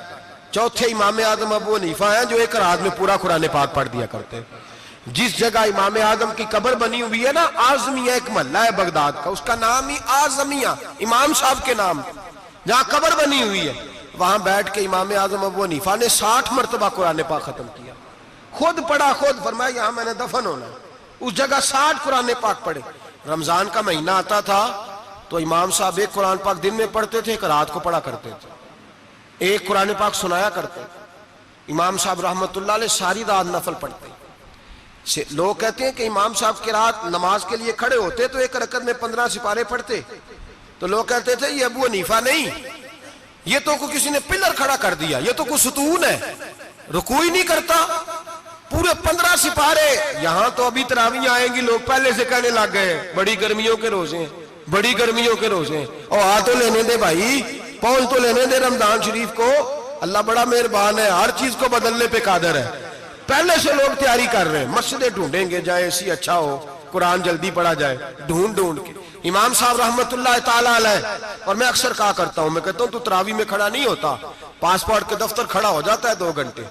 A: چوتھے امام اعظم ابو حنیفہ ہیں جو ایک رات میں پورا قرآن پاک پڑھ دیا کرتے ہیں۔ جس جگہ امام اعظم کی قبر بنی ہوئی ہے نا، اعظمیہ ایک محلہ ہے بغداد کا، اس کا نام ہی اعظمیہ، امام صاحب کے نام، جہاں قبر بنی ہوئی ہے، وہاں بیٹھ کے امام اعظم ابو حنیفہ نے 60 مرتبہ قرآن پاک ختم کیا، خود پڑھا، خود فرمایا یہاں میں نے دفن ہونا ہے، اس جگہ 60 قرآن پاک پڑھے۔ رمضان کا مہینہ آتا تھا تو امام صاحب ایک قرآن پاک دن میں پڑھتے تھے، ایک رات کو پڑھا کرتے تھے، ایک قرآن پاک سنایا کرتے تھے۔ امام صاحب رحمت اللہ علیہ ساری رات نفل پڑھتے۔ لوگ کہتے ہیں کہ امام صاحب کی رات نماز کے لیے کھڑے ہوتے تو ایک رکعت میں 15 سپارے پڑھتے، تو لوگ کہتے تھے یہ ابو حنیفہ نہیں، یہ تو کوئی کسی نے پلر کھڑا کر دیا، یہ تو کوئی ستون ہے، رکوع ہی نہیں کرتا، پورے 15 سپارے۔ یہاں تو ابھی تراویح آئیں گی، لوگ پہلے سے کہنے لگ گئے بڑی گرمیوں کے روزے ہیں، بڑی گرمیوں کے روزے ہیں، اور آ تو لینے دے بھائی، پہنچ تو لینے دے رمضان شریف کو، اللہ بڑا مہربان ہے، ہر چیز کو بدلنے پہ قادر ہے۔ پہلے سے لوگ تیاری کر رہے ہیں، مسجدیں ڈھونڈیں گے جائے اسی اچھا ہو، قرآن جلدی پڑھا جائے، ڈھونڈ کے۔ امام صاحب رحمت اللہ تعالیٰ علیہ، اور میں اکثر کہا کرتا ہوں، میں کہتا ہوں تو تراویح میں کھڑا نہیں ہوتا، پاسپورٹ کے دفتر کھڑا ہو جاتا ہے 2 گھنٹے،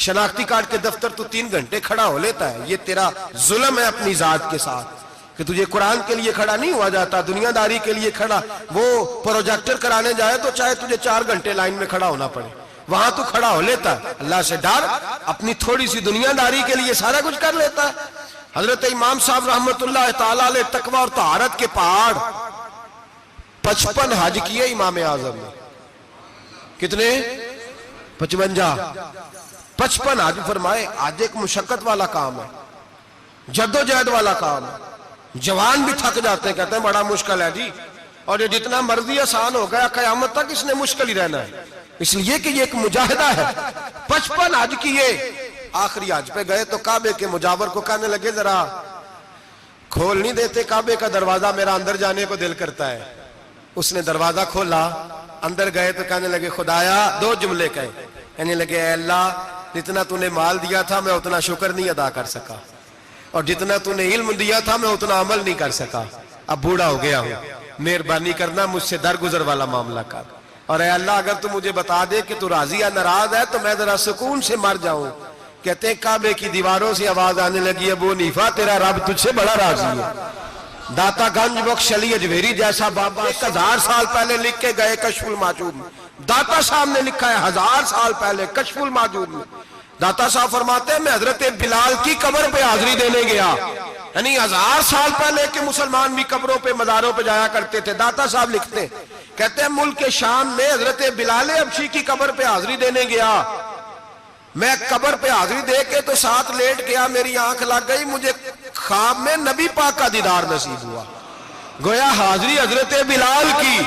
A: شناختی کارڈ کے دفتر تو 3 گھنٹے کھڑا ہو لیتا ہے۔ یہ تیرا ظلم ہے اپنی ذات کے ساتھ کہ تجھے قرآن کے لیے کھڑا نہیں ہوا جاتا، دنیا داری کے لیے کھڑا، وہ پروجیکٹر کرانے جائے تو چاہے تجھے 4 گھنٹے لائن میں کھڑا ہونا پڑے، وہاں تو کھڑا ہو لیتا ہے۔ اللہ سے ڈر، اپنی تھوڑی سی دنیا داری کے لیے سارا کچھ کر لیتا ہے۔ حضرت امام صاحب رحمت اللہ تعالیٰ علیہ تقوی اور طہارت کے پہاڑ 55 حج کیے امام اعظم نے، کتنے؟ 55 حج فرمائے۔ آج ایک مشقت والا کام ہے، جد و جہد والا کام ہے، جوان بھی تھک جاتے ہیں، کہتے ہیں بڑا مشکل ہے جی، اور یہ جتنا مرضی آسان ہو گیا قیامت تک اس نے مشکل ہی رہنا ہے، اس لیے کہ یہ ایک مجاہدہ ہے۔ 55 حج کیے، آخری حج پہ گئے تو کعبے کے مجاور کو کہنے لگے ذرا کھول نہیں دیتے کعبے کا دروازہ، میرا اندر جانے کو دل کرتا ہے۔ اس نے دروازہ کھولا، اندر گئے تو کہنے لگے خدایا، 2 جملے کہے، کہنے لگے اے اللہ جتنا تو نے مال دیا تھا میں اتنا شکر نہیں ادا کر سکا، اور جتنا تو نے علم دیا تھا میں اتنا عمل نہیں کر سکا، اب بوڑھا ہو گیا ہوں، مہربانی کرنا مجھ سے درگزر والا معاملہ کر، اور اے اللہ اگر تو مجھے بتا دے کہ تو راضی یا ناراض ہے تو میں ذرا سکون سے مر جاؤں۔ کہتے ہیں کعبے کی دیواروں سے آواز آنے لگی، ابو حنیفہ تیرا رب تجھ سے بڑا راضی ہے۔ داتا گنج بخش علی اجمیری جیسا بابا 1000 سال پہلے لکھ کے گئے کشف المحجوب، داتا صاحب نے لکھا ہے 1000 سال پہلے کشف المحجوب میں. داتا صاحب فرماتے ہیں میں حضرت بلال کی قبر پہ حاضری دینے گیا. یعنی 1000 سال پہلے کے مسلمان بھی قبروں پہ مزاروں پہ جایا کرتے تھے. داتا صاحب لکھتے ہیں کہتے ہیں ملک شام میں حضرت بلال حبشی کی قبر پہ حاضری دینے گیا. میں قبر پہ حاضری دے کے تو ساتھ لیٹ گیا, میری آنکھ لگ گئی, مجھے خواب میں نبی پاک کا دیدار نصیب ہوا. گویا حاضری حضرت بلال کی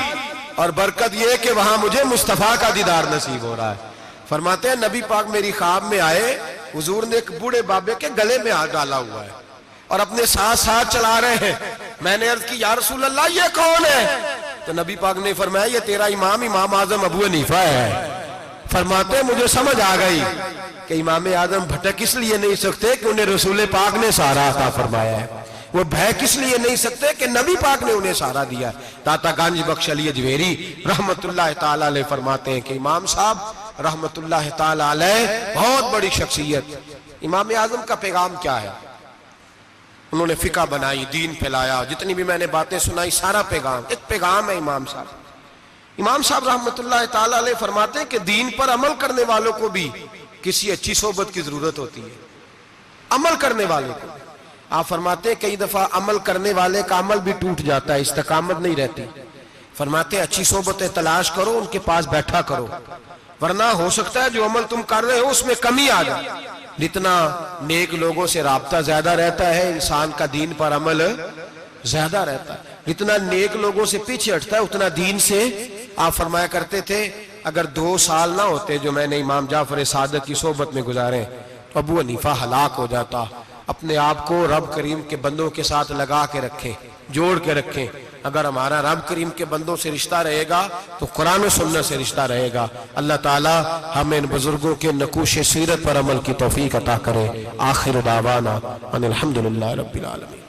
A: اور برکت یہ کہ وہاں مجھے مصطفیٰ کا دیدار نصیب ہو رہا ہے. فرماتے ہیں نبی پاک میری خواب میں آئے, حضور نے ایک بوڑھے بابے کے گلے میں ہاتھ ڈالا ہوا ہے اور اپنے ساتھ ساتھ چلا رہے ہیں. میں نے عرض کی یا رسول اللہ یہ کون ہے؟ تو نبی پاک نے فرمایا یہ تیرا امام اعظم ابو حنیفہ ہے. فرماتے ہیں مجھے سمجھ آ گئی کہ امام اعظم بھٹک اس لیے نہیں سکتے کہ انہیں رسول پاک نے سہارا عطا فرمایا ہے, وہ بہک اس لیے نہیں سکتے کہ نبی پاک نے انہیں سہارا دیا. داتا گنج بخش علی اجویری رحمت اللہ تعالی علیہ فرماتے ہیں کہ امام صاحب رحمت اللہ تعالی علیہ بہت بڑی شخصیت. امام اعظم کا پیغام کیا ہے؟ انہوں نے فقہ بنائی, دین پھیلایا, جتنی بھی میں نے باتیں سنائی سارا پیغام ایک پیغام ہے امام صاحب. امام صاحب رحمت اللہ تعالی علیہ فرماتے ہیں کہ دین پر عمل کرنے والوں کو بھی کسی اچھی صحبت کی ضرورت ہوتی ہے. عمل کرنے والوں کو آپ فرماتے ہیں کئی دفعہ عمل کرنے والے کا عمل بھی ٹوٹ جاتا ہے, استقامت نہیں رہتی. فرماتے ہیں اچھی صحبتیں تلاش کرو, ان کے پاس بیٹھا کرو, ورنہ ہو سکتا ہے جو عمل تم کر رہے ہو اس میں کمی آ جائے. جتنا نیک لوگوں سے رابطہ زیادہ رہتا ہے انسان کا دین پر عمل زیادہ رہتا ہے. جتنا نیک لوگوں سے پیچھے ہٹتا ہے اتنا دین سے. آپ فرمایا کرتے تھے اگر 2 سال نہ ہوتے جو میں نے امام جعفر صادق کی صحبت میں گزارے تو ابو حنیفہ ہلاک ہو جاتا. اپنے آپ کو رب کریم کے بندوں کے ساتھ لگا کے رکھیں, جوڑ کے رکھیں. اگر ہمارا رب کریم کے بندوں سے رشتہ رہے گا تو قرآن و سنت سے رشتہ رہے گا. اللہ تعالی ہمیں ان بزرگوں کے نقوش سیرت پر عمل کی توفیق عطا کرے. آخر دعوانا ان الحمدللہ رب العالمین.